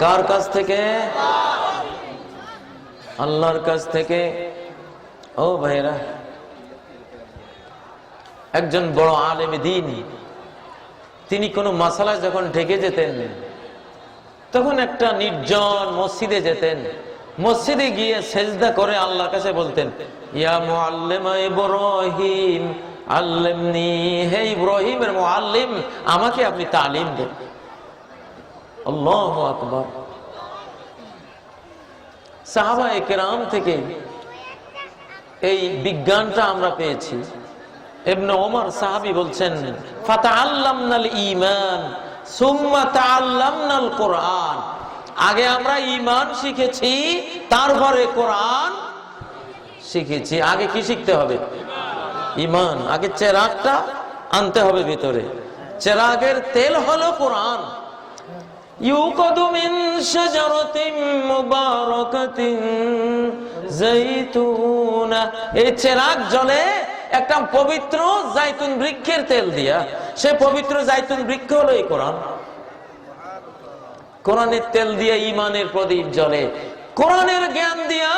কার কাছ থেকে? আল্লাহর কাছ থেকে। ও ভাইরা, একজন বড় আলেম দ্বীন, তিনি কোনো মাসালা যখন ঢেকে যেতেন, তখন একটা নির্জন মসজিদে যেতেন। মসজিদে গিয়ে সেজদা করে আল্লাহর কাছে বলতেন, ইয়া মুআল্লিমা ইব্রাহিম আল্লিমনি, হে ইব্রাহিমের মুআল্লিম, আমাকে আপনি তালিম দেন। আল্লাহু আকবার। সাহাবায়ে কেরাম থেকে এই বিজ্ঞানটা আমরা পেয়েছি। ইবনে ওমর সাহাবী বলছেন, ফাতাআল্লামনাল ঈমান সুম্মা তাআল্লামনাল কোরআন। আগে আমরা ঈমান শিখেছি, তারপরে কোরআন শিখেছি। আগে কি শিখতে হবে? ঈমান। আগে চেরাগটা আনতে হবে ভিতরে। চেরাগের তেল হলো কোরআন। ইউকাদু মিন শাজারাতিন মুবারাকাতিন যাইতুনা। এই চেরাগ জ্বলে একটা পবিত্র জাইতুন বৃক্ষের তেল দিয়া। সে পবিত্র জাইতুন বৃক্ষ হলো এই কোরআন। কোরআনের তেল দিয়ে ঈমানের প্রদীপ জ্বলে। কোরআনের জ্ঞান দিয়া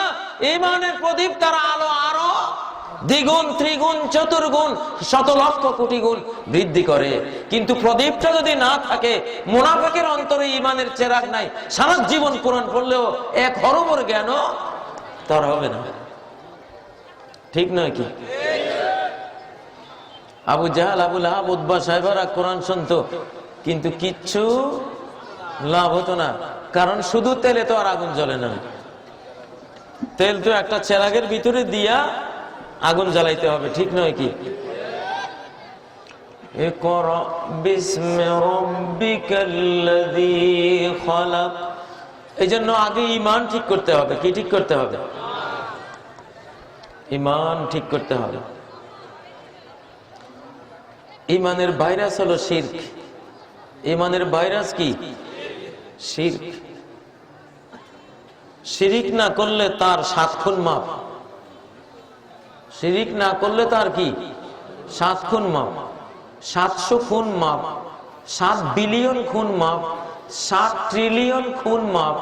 ঈমানের প্রদীপ তার আলো আরো দ্বিগুণ, ত্রিগুণ, চতুর্গুণ, শত লক্ষ কোটি গুণ বৃদ্ধি করে। কিন্তু প্রদীপটা যদি না থাকে, মুনাফিকের অন্তরে ঈমানের চেরাগ নাই, সারা জীবন কোরআন পড়লেও এক হরফের জ্ঞানও তার হবে না। ঠিক নয় কি? আবু জাহাল, আবু লাহাব, উতবা সাহেবারা কোরআন শুনতো, কিন্তু কিচ্ছু লাভ হতো না। কারণ শুধু তেলে তো আর আগুন জ্বলে না। তেল তো একটা চেরাগের ভিতরে দিয়া আগুন জ্বালাইতে হবে। ঠিক নয় কি? ইকরা বিসমি রাব্বিকাল্লাযী খালাক। এই জন্য আগে ঈমান ঠিক করতে হবে। কি ঠিক করতে হবে? ঈমান ঠিক করতে হবে। ঈমানের ভাইরাস হলো শিরক। ঈমানের ভাইরাস কি? শিরক। শিরিক না করলে তার 7 খুন মাপ। শিরিক না করলে তার কি? 7 খুন মাপ, 700 খুন মাপ, 7 বিলিয়ন খুন মাপ, 7 ট্রিলিয়ন খুন মাপ।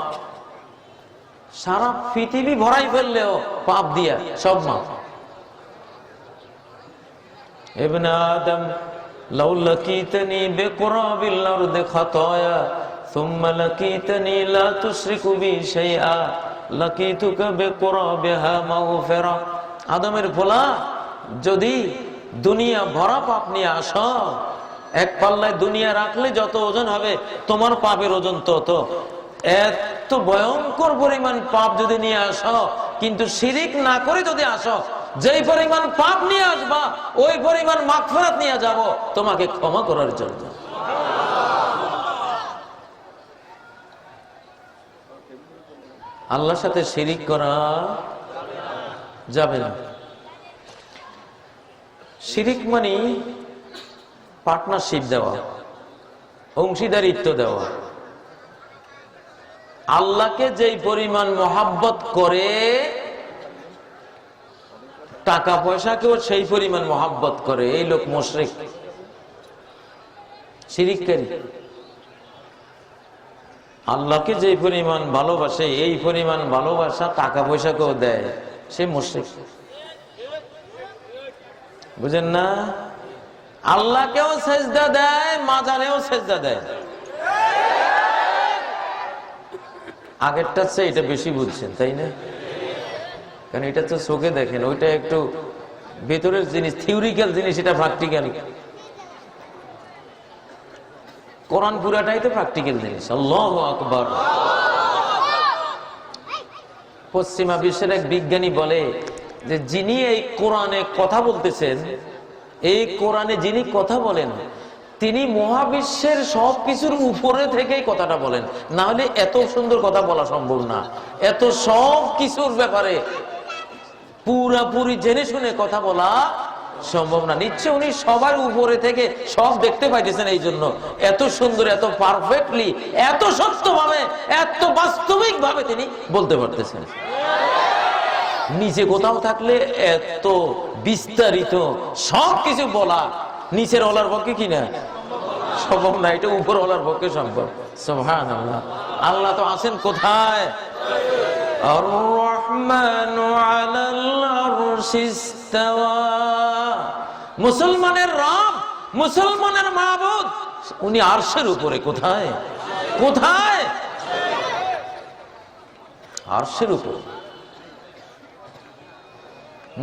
সারা পৃথিবী ভরাই ফেললেও পাপ দিয়া সব মাপ। ইবনে আদম লাউ লাকিতনি বিকুরাবিল আরদি খাতায়া সুম্মা লাকিতনি লা তুশরিকু বি শাইআ লাকিতুকা বিকুরাবিহা মাগফিরা। আদমের ফোলা, যদি দুনিয়া ভরা পাপ নিয়ে আসো, এক পাল্লায় দুনিয়া রাখলে যত ওজন হবে, তোমার পাপের ওজন তত। এত ভয়ঙ্কর পরিমাণ পাপ যদি নিয়ে আসো, কিন্তু শিরিক না করে যদি আসো, যেই পরিমাণ পাপ নিয়ে আসবা, ওই পরিমাণ মাগফিরাত নিয়ে যাব তোমাকে ক্ষমা করার জন্য। আল্লাহর সাথে শিরিক করা যাবে না। শিরিক মানে পার্টনারশিপ দেওয়া, অংশীদারিত্ব দেওয়া। আল্লাহকে যেই পরিমাণ মহাব্বত করে, টাকা পয়সাকেও সেই পরিমাণ মহাব্বত করে, এই লোক মুশরিক, শিরিককারী। আল্লাহকে যেই পরিমাণ ভালোবাসে, এই পরিমাণ ভালোবাসা টাকা পয়সাকেও দেয়, সে মুশরিক। বুঝেন না? আল্লাহকেও সেজদা দেয়, মাজারেও সেজদা দেয়। আগেরটা চেয়ে এটা বেশি বুঝছেন, তাই না? কারণ এটা তো চোখে দেখেন, ওইটা একটু ভেতরের জিনিস, থিওরিক্যাল জিনিস, এটা প্র্যাকটিক্যাল। কোরআন পুরাটাই তো প্র্যাকটিক্যাল জিনিস। আল্লাহু আকবার। পশ্চিমা বিশ্বের এক বিজ্ঞানী বলে যে, যিনি এই কোরআনে কথা বলতেছেন, এই কোরআনে যিনি কথা বলেন, তিনি মহাবিশ্বের সবকিছুর উপরে থেকেই কথাটা বলেন। না হলে এত সুন্দর কথা বলা সম্ভব না। এত সব কিছুর ব্যাপারে পুরাপুরি জেনে শুনে কথা বলা সম্ভব না। নিচ্ছে উনি সবার উপরে থেকে সব দেখতে পাইতেছেন, এই জন্য এত সুন্দর, এত পারফেক্টলি, এত সত্যভাবে, এত বাস্তবিক ভাবে তিনি বলতে পারতেছেন। নিচে কোথাও থাকলে এত বিস্তারিত সবকিছু বলা নিচের ওলার পক্ষে কিনা সম্ভব না, এটা উপর ওলার পক্ষে সম্ভব। সুবহানাল্লাহ। আল্লাহ তো আছেন কোথায়? আর রহমানু আলাল আরশিস্তাওয়া। মুসলমানের রব, মুসলমানের মাবুদ, উনি আরশের উপরে। কোথায়? কোথায়? আরশের উপর।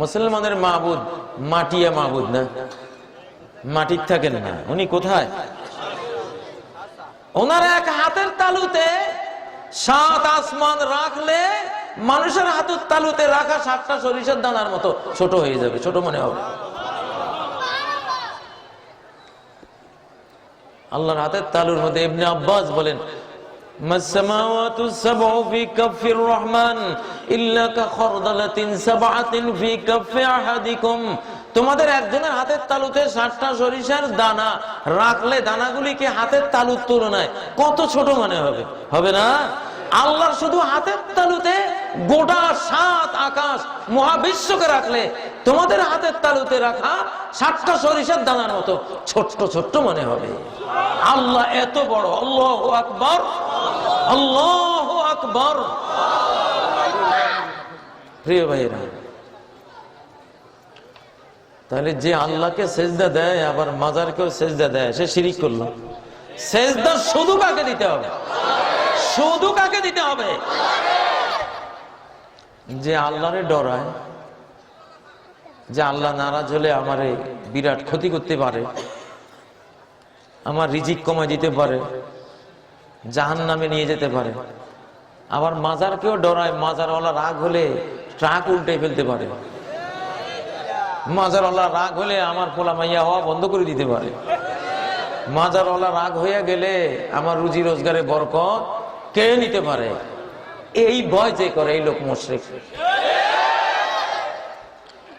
মুসলমানের মাবুদ মাটিয়া মাবুদ না, মাটির থাকেন না, উনি কোথায়? ওনার এক হাতের তালুতে 7 আসমান রাখলে মানুষের হাতের তালুতে রাখা 7টা সরিষার দানার মতো ছোট হয়ে যাবে, ছোট মনে হবে। আল্লাহর হাতের তালুর মধ্যে ইবনে আব্বাস বলেন, মাসসামাওয়াতু সাবউ ফি কাফির রহমান ইল্লা কাখরদালাতিন সাবআতিন ফি কাফি আহাদিকুম। তোমাদের একজনের হাতের তালুতে 7টা সরিষার দানা রাখলে দানাগুলিকে হাতের তালুর তুলনায় কত ছোট মনে হবে? হবে না? আল্লাহর শুধু হাতের তালুতে গোটা 7 আকাশ মহাবিশ্বকে রাখলে তোমাদের হাতের তালুতে রাখা 7টা সরিষার দানার মতো ছোট্ট ছোট্ট মনে হবে। আল্লাহ এত বড়। আল্লাহু আকবার, আল্লাহু আকবার। প্রিয় ভাইরা, তাহলে যে আল্লাহকে সেজদা দেয় আবার মাজারকেও সেজদা দেয়, সে শিরিক করলো। সেজদা শুধু কাকে দিতে হবে? শুধু কাকে দিতে হবে? যে আল্লাহরে ডরায়, যে আল্লাহ নারাজ হলে আমারে বিরাট ক্ষতি করতে পারে, আমার রিজিক কমায় দিতে পারে, জাহান্নামে নিয়ে যেতে পারে। আবার মাজারকেও ডরায়, মাজারওয়ালা রাগ হলে ট্রাক উল্টে ফেলতে পারে, মাজারওয়ালা রাগ হলে আমার পোলা মাইয়া হওয়া বন্ধ করে দিতে পারে, মাজারওয়ালা রাগ হইয়া গেলে আমার রুজি রোজগারে বরকত কে নিতে পারে। এই ভয় যে করে এই লোক মুশরিক।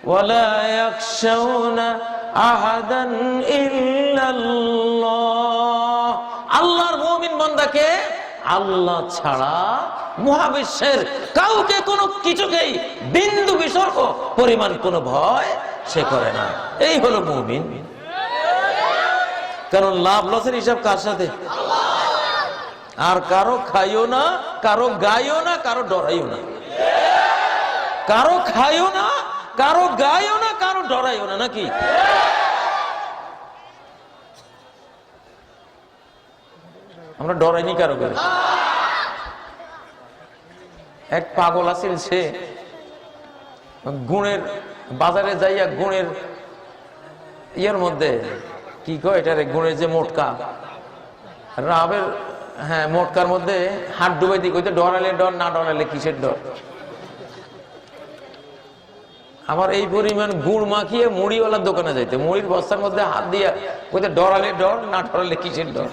ওয়ালা ইয়াখশাউনা আহাদান ইল্লাল্লাহ। আল্লাহর মুমিন বান্দাকে আল্লাহ ছাড়া মহাবিশ্বের কাউকে কোনো কিছুকেই বিন্দু বিসর্গ পরিমাণ কোনো ভয় সে করে না। এই হলো মুমিন। কারণ লাভ লসের হিসাব কার সাথে? আর কারো খাইও না, কারো গাইও না, কারো ডরাইও না। কারো খাইও না, কারো গাইও না, কারো ডরাইও না, নাকি? আমরা ডরাইনি কারো করে। এক পাগল আছিল, সে গুণের বাজারে যাইয়া গুণের ইয়ের মধ্যে কি কয় এটারে, গুণের যে মোটকা রাবের, হ্যাঁ মোটকার মধ্যে হাত ডুবাই দিয়ে কইতে ডরালে ডর, না ডরালে কিসের ডর। আমার এই পরিমাণ গুড় মাখিয়ে মুড়িওয়ালার দোকানে যাইতে, মুড়ির বস্তার মধ্যে হাত দিয়া কইতে ডরালে ডর, না ডরালে কিসের ডর।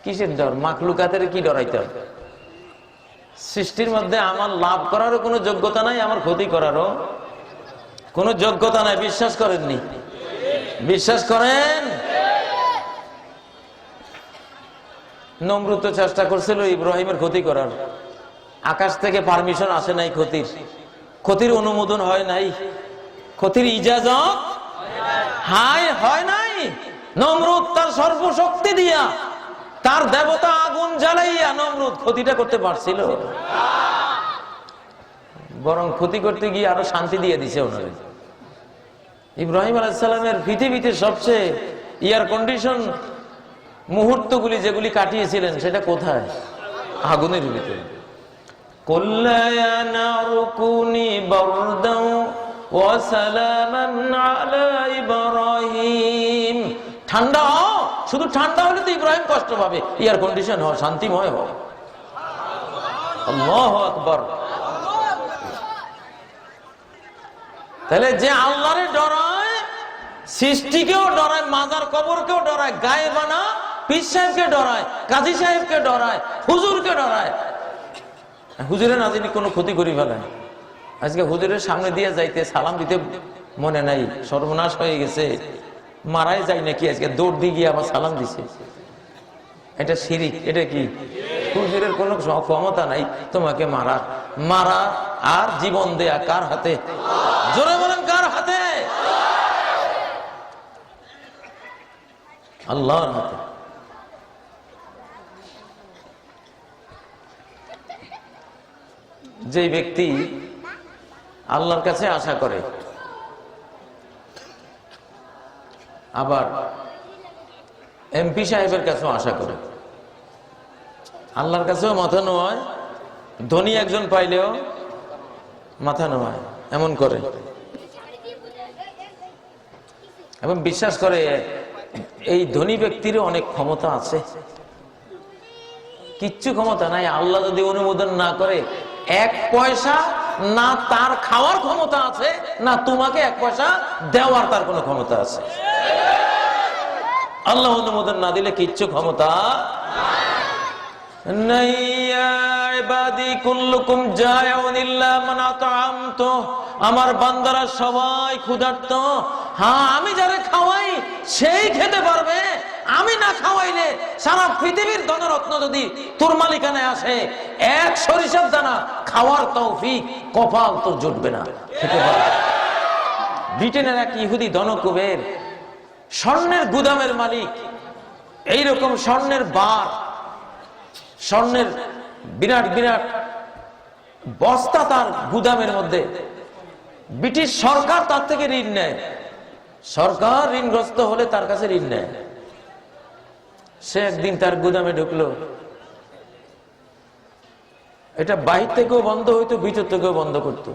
কিসের ডর? মাখলুকাতের কি ডরাইতে হবে? সৃষ্টির মধ্যে আমার লাভ করারও কোনো যোগ্যতা নাই, আমার ক্ষতি করারও কোনো যোগ্যতা নাই। বিশ্বাস করেননি? বিশ্বাস করেন? নমরুদ তো চেষ্টা করছিল ইব্রাহিমের ক্ষতি করার, আকাশ থেকে পারমিশন আসে নাই, ক্ষতির অনুমোদন হয় নাই, ক্ষতির ইজাজত হয় নাই। নমরুদ তার সর্বশক্তি দিয়া, তার দেবতা আগুন জ্বালাইয়া নমরুদ ক্ষতিটা করতে পারছিল, বরং ক্ষতি করতে গিয়ে আরো শান্তি দিয়ে দিছে ওনারে। ইব্রাহিম আলাইহিস সালামের পৃথিবীতে সবচেয়ে এয়ার কন্ডিশন মুহূর্তগুলি যেগুলি কাটিয়েছিলেন সেটা কোথায়? আগুনের ভিতরে। কুল্লা ইয়া নারু কুনি বারদাও ওয়া সালামান আলা ইব্রাহিম। ঠান্ডা হও, শুধু ঠান্ডা হলে তো ইব্রাহিম কষ্ট পাবে, এয়ার কন্ডিশন হও, শান্তিময় হও। আল্লাহু আকবার। তাহলে যে আল্লাহরে ডরায়, সৃষ্টিকেও ডরায়, মাজার কবরকেও ডরায়, গায়েবানা পীর সাহেবকে ডরায়, কাজী সাহেবকে ডরায়, হুজুরকে ডরায়। হুজুরের না জানি কোনো ক্ষতি করি ফেলে, আজকে হুজুরের সামনে দিয়ে যাইতে সালাম দিতে মনে নাই, সর্বনাশ হয়ে গেছে, মারাই যায় নাকি, আজকে দৌড় দিয়ে গিয়ে আবার সালাম দিছে। এটা শিরিক। এটা কি? হুজুরের কোনো ক্ষমতা নাই তোমাকে মারা মারা আর জীবন দেয়া কার হাতে? জোরে বলেন কার হাতে? আল্লাহর হাতে। যে ব্যক্তি আল্লাহর কাছে আশা করে, আবার এমপি সাহেবের কাছেও আশা করে, আল্লাহর কাছেও মাথা নোয়ায়, ধনী একজন পাইলেও মাথা নোয়ায়, এমন করে এবং বিশ্বাস করে এই ধনী ব্যক্তির অনেক ক্ষমতা আছে। কিচ্ছু ক্ষমতা নাই। আল্লাহ যদি অনুমোদন না করে, এক পয়সা না তার খাওয়ার ক্ষমতা আছে, না তোমাকে এক পয়সা দেওয়ার তার কোনো ক্ষমতা আছে। আল্লাহ অনুমোদন না দিলে কিচ্ছু ক্ষমতা নাই। আমার বান্দারা সবাই ক্ষুধার্ত, হ্যাঁ আমি যারা খাওয়াই সেই খেতে পারবে, আমি না খাওয়াইলে সারা পৃথিবীর ধনরত্ন যদি তোর মালিকানায় আসে, এক সরিষার দানা খাওয়ার তৌফিক কপাল তো জুটবে না, খেতে পারবে। ব্রিটেনের এক ইহুদি ধনকুবের, স্বর্ণের গুদামের মালিক, এইরকম স্বর্ণের বার, স্বর্ণের বিরাট বিরাট বস্তা তার গুদামের মধ্যে। ব্রিটিশ সরকার তার থেকে ঋণ নেয়, সরকার ঋণগ্রস্ত হলে তার কাছে ঋণ নেয়। সে একদিন তার গুদামে ঢুকলো, এটা বাহির থেকেও বন্ধ হইতো, ভিতর থেকেও বন্ধ করতো।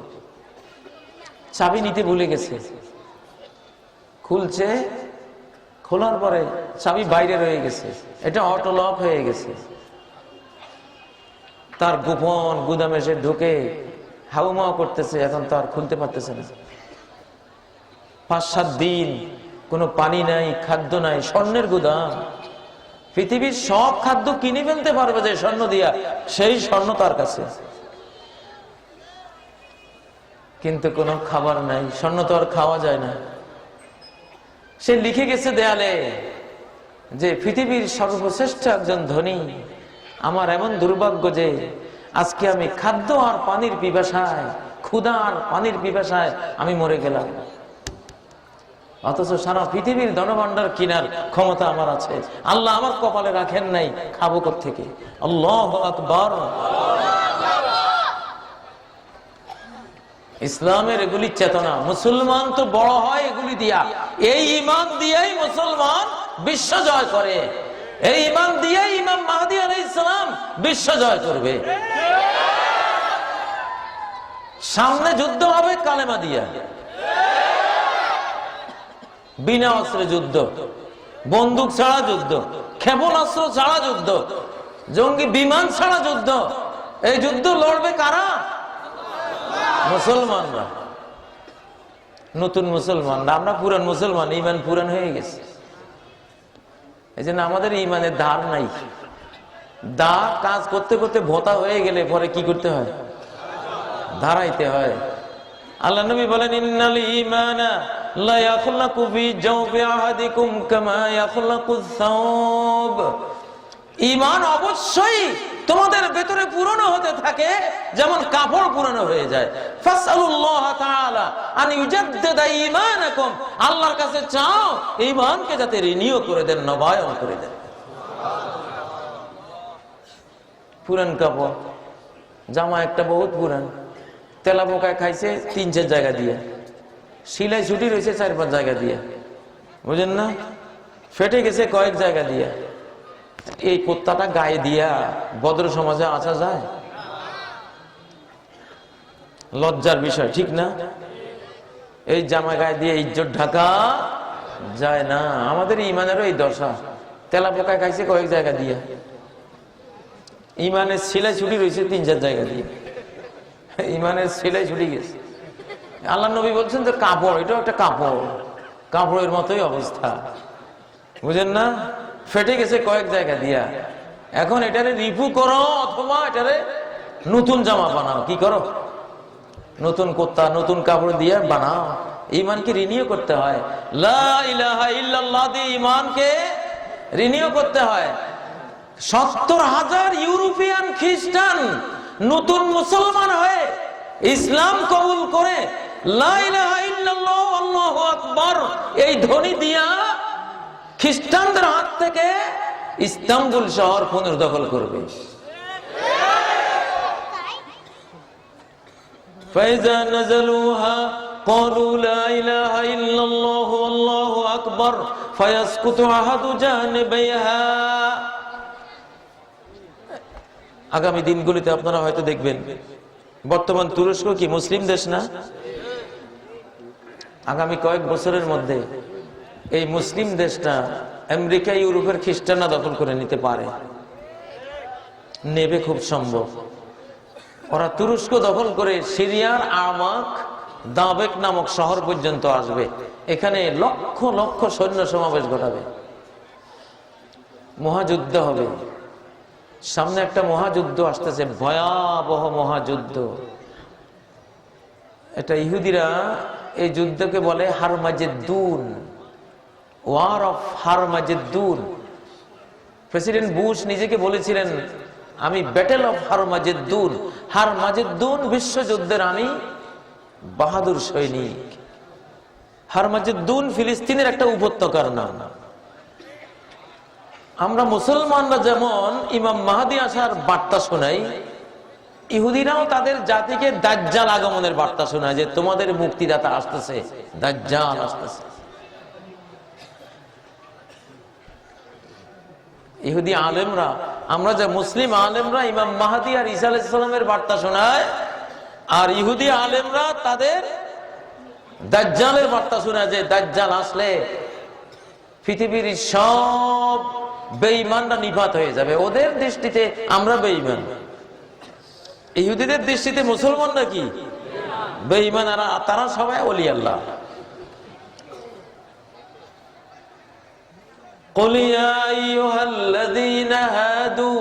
চাবি নিতে ভুলে গেছে, খুলছে, খোলার পরে চাবি বাইরে রয়ে গেছে, এটা অটো লক হয়ে গেছে। তার গোপন গুদামে সে ঢুকে হাউমাউ করতেছে, এখন তো আর খুলতে পারতেছে না। 5-7 দিন কোনো পানি নাই, খাদ্য নাই, স্বর্ণের গুদাম। পৃথিবীর সব খাদ্য কিনে ফেলতে পারবে যে স্বর্ণ দিয়া, সেই স্বর্ণ তার কাছে, কিন্তু কোনো খাবার নাই। স্বর্ণ তো আর খাওয়া যায় না। সে লিখে গেছে দেয়ালে যে পৃথিবীর সর্বশ্রেষ্ঠ একজন ধনী, আমার এমন দুর্ভাগ্য যে আজকে আমি খাদ্য আর পানির পিপাসায়, ক্ষুধা আর পানির পিপাসায় আমি মরে গেলাম, অথচ সারা পৃথিবীর ধনভাণ্ডার কিনার ক্ষমতা আমার আছে। আল্লাহ আমার কপালে রাখেন নাই, খাবো কোত্থেকে? আল্লাহু আকবার। ইসলামের এগুলি চেতনা। মুসলমান তো বড় হয় এগুলি দিয়া। এই ঈমান দিয়েই মুসলমান বিশ্ব জয় করে, এই ঈমান দিয়েই ইমাম মাহদী আলাইহিস সালাম বিশ্ব জয় করবে। সামনে যুদ্ধ হবে কালেমা দিয়া, বিনা অস্ত্রে যুদ্ধ, বন্দুক ছাড়া যুদ্ধ, ক্ষেপণাস্ত্র ছাড়া যুদ্ধ, জঙ্গি বিমান ছাড়া যুদ্ধ। এই যুদ্ধ লড়বে কারা? মুসলমানরা, নতুন মুসলমানরা। আমরা পুরান মুসলমান, ঈমান পুরান হয়ে গেছে। এই জন্য আমাদের ঈমানের ধার নাই। দা কাজ করতে করতে ভোতা হয়ে গেলে পরে কি করতে হয়? ধারাইতে হয়। আল্লাহ নবী বলেন, ইন্নাল ঈমানা লা ইয়াখলাকু ফি জাওফি আহাদিকুম কামা ইয়াখলাকুস সাওব। ঈমান অবশ্যই তোমাদের ভেতরে পুরনো হতে থাকে যেমন কাপড় পুরনো হয়ে যায়। ফাসআলুল্লাহ তাআলা আন ইউজাদ্দিদা ঈমানাকুম। আল্লাহর কাছে চাও ঈমানকে যাতে রিনিউ করে দেন, নবায়ন করে দেন। পুরান কাপড়, জামা একটা বহুত পুরান, তেলা পোকায় খাইছে 3-4 জায়গা দিয়ে, সিলাই ছুটি রয়েছে 4-5 জায়গা দিয়ে, বুঝেন না? ফেটে গেছে কয়েক জায়গা দিয়ে। এই কুত্তাটা গায়ে দিয়া ভদ্র সমাজে আসা যায়? লজ্জার বিষয়, ঠিক না? এই জামা গায়ে দিয়ে ইজ্জত ঢাকা যায় না। আমাদের ঈমানেরও এই দশা। তেলা পোকায় খাইছে কয়েক জায়গা দিয়ে, ঈমানের সিলাই ছুটি রয়েছে 3-4 জায়গা দিয়ে, ঈমানের সিলাই ছুটি গেছে। আল্লাহ নবী বলছেন যে কাপড়, এটাও একটা কাপড়, কাপড়ের মতোই অবস্থা, বুঝেন না? ফেটে গেছে কয়েক জায়গা দিয়া। এখন এটারে রিপু করো অথবা এটারে নতুন জামা বানাও। কি করো? নতুন কুত্তা নতুন কাপড় দিয়ে বানাও, ইমানকে রিনিউ করতে হয়। লা ইলাহা ইল্লাল্লাহ দিয়ে ইমানকে রিনিউ করতে হয়। 70,000 ইউরোপিয়ান খ্রিস্টান নতুন মুসলমান হয়ে ইসলাম কবুল করে লা ইলাহা ইল্লাল্লাহ আল্লাহু আকবার এই ধ্বনি দিয়া খ্রিস্টানদের হাত থেকে ইস্তাম্বুল শহর পুনর্দখল করবে। ফাইজা নাযালুহা ক্বালু লা ইলাহা ইল্লাল্লাহু আল্লাহু আকবার ফায়াসকুতু আহাদু জানিবাইহা। আগামী দিনগুলিতে আপনারা হয়তো দেখবেন, বর্তমান তুরস্ক কি মুসলিম দেশ না? আগামী কয়েক বছরের মধ্যে এই মুসলিম দেশটা আমেরিকা ইউরোপের খ্রিস্টানরা দখল করে নিতে পারে, নেবে খুব সম্ভব। ওরা তুরস্ক দখল করে সিরিয়ার আমাক দাবেক নামক শহর পর্যন্ত আসবে, এখানে লক্ষ লক্ষ সৈন্য সমাবেশ ঘটাবে, মহাযুদ্ধ হবে। সামনে একটা মহাযুদ্ধ আসতেছে, ভয়াবহ মহাযুদ্ধ। এটা ইহুদিরা এই যুদ্ধকে বলে হারমাজেদ্দুন, ওয়ার অফ হারমাজেদ্দুন। প্রেসিডেন্ট বুশ নিজেকে বলেছিলেন, আমি ব্যাটেল অফ হারমাজেদ্দুন, হারমাজেদ্দুন বিশ্বযুদ্ধের আমি বাহাদুর সৈনিক। হারমাজেদ্দুন ফিলিস্তিনের একটা উপত্যকার নাম। আমরা মুসলমানরা যেমন ইমাম মাহদী আসার বার্তা শোনাই, ইহুদিরাও তাদের জাতিকে দাজ্জাল আগমনের বার্তা শোনায় যে তোমাদের মুক্তিদাতা আসতেছে, দাজ্জাল আসতেছে। ইহুদি আলেমরা, আমরা যে মুসলিম আলেমরা ইমাম মাহদী আর ঈসা আলাইহিস সালামের বার্তা শোনায়, আর ইহুদি আলেমরা তাদের দাজ্জালের বার্তা শোনায় যে দাজ্জাল আসলে পৃথিবীর সব বেঈমানরা নিপাত হয়ে যাবে। ওদের দৃষ্টিতে আমরা বেঈমান, ইহুদিদের দৃষ্টিতে মুসলমানরা কি বেঈমান, আর তারা সবাই ওলি আল্লাহ। قل يا أيها الذين هادوا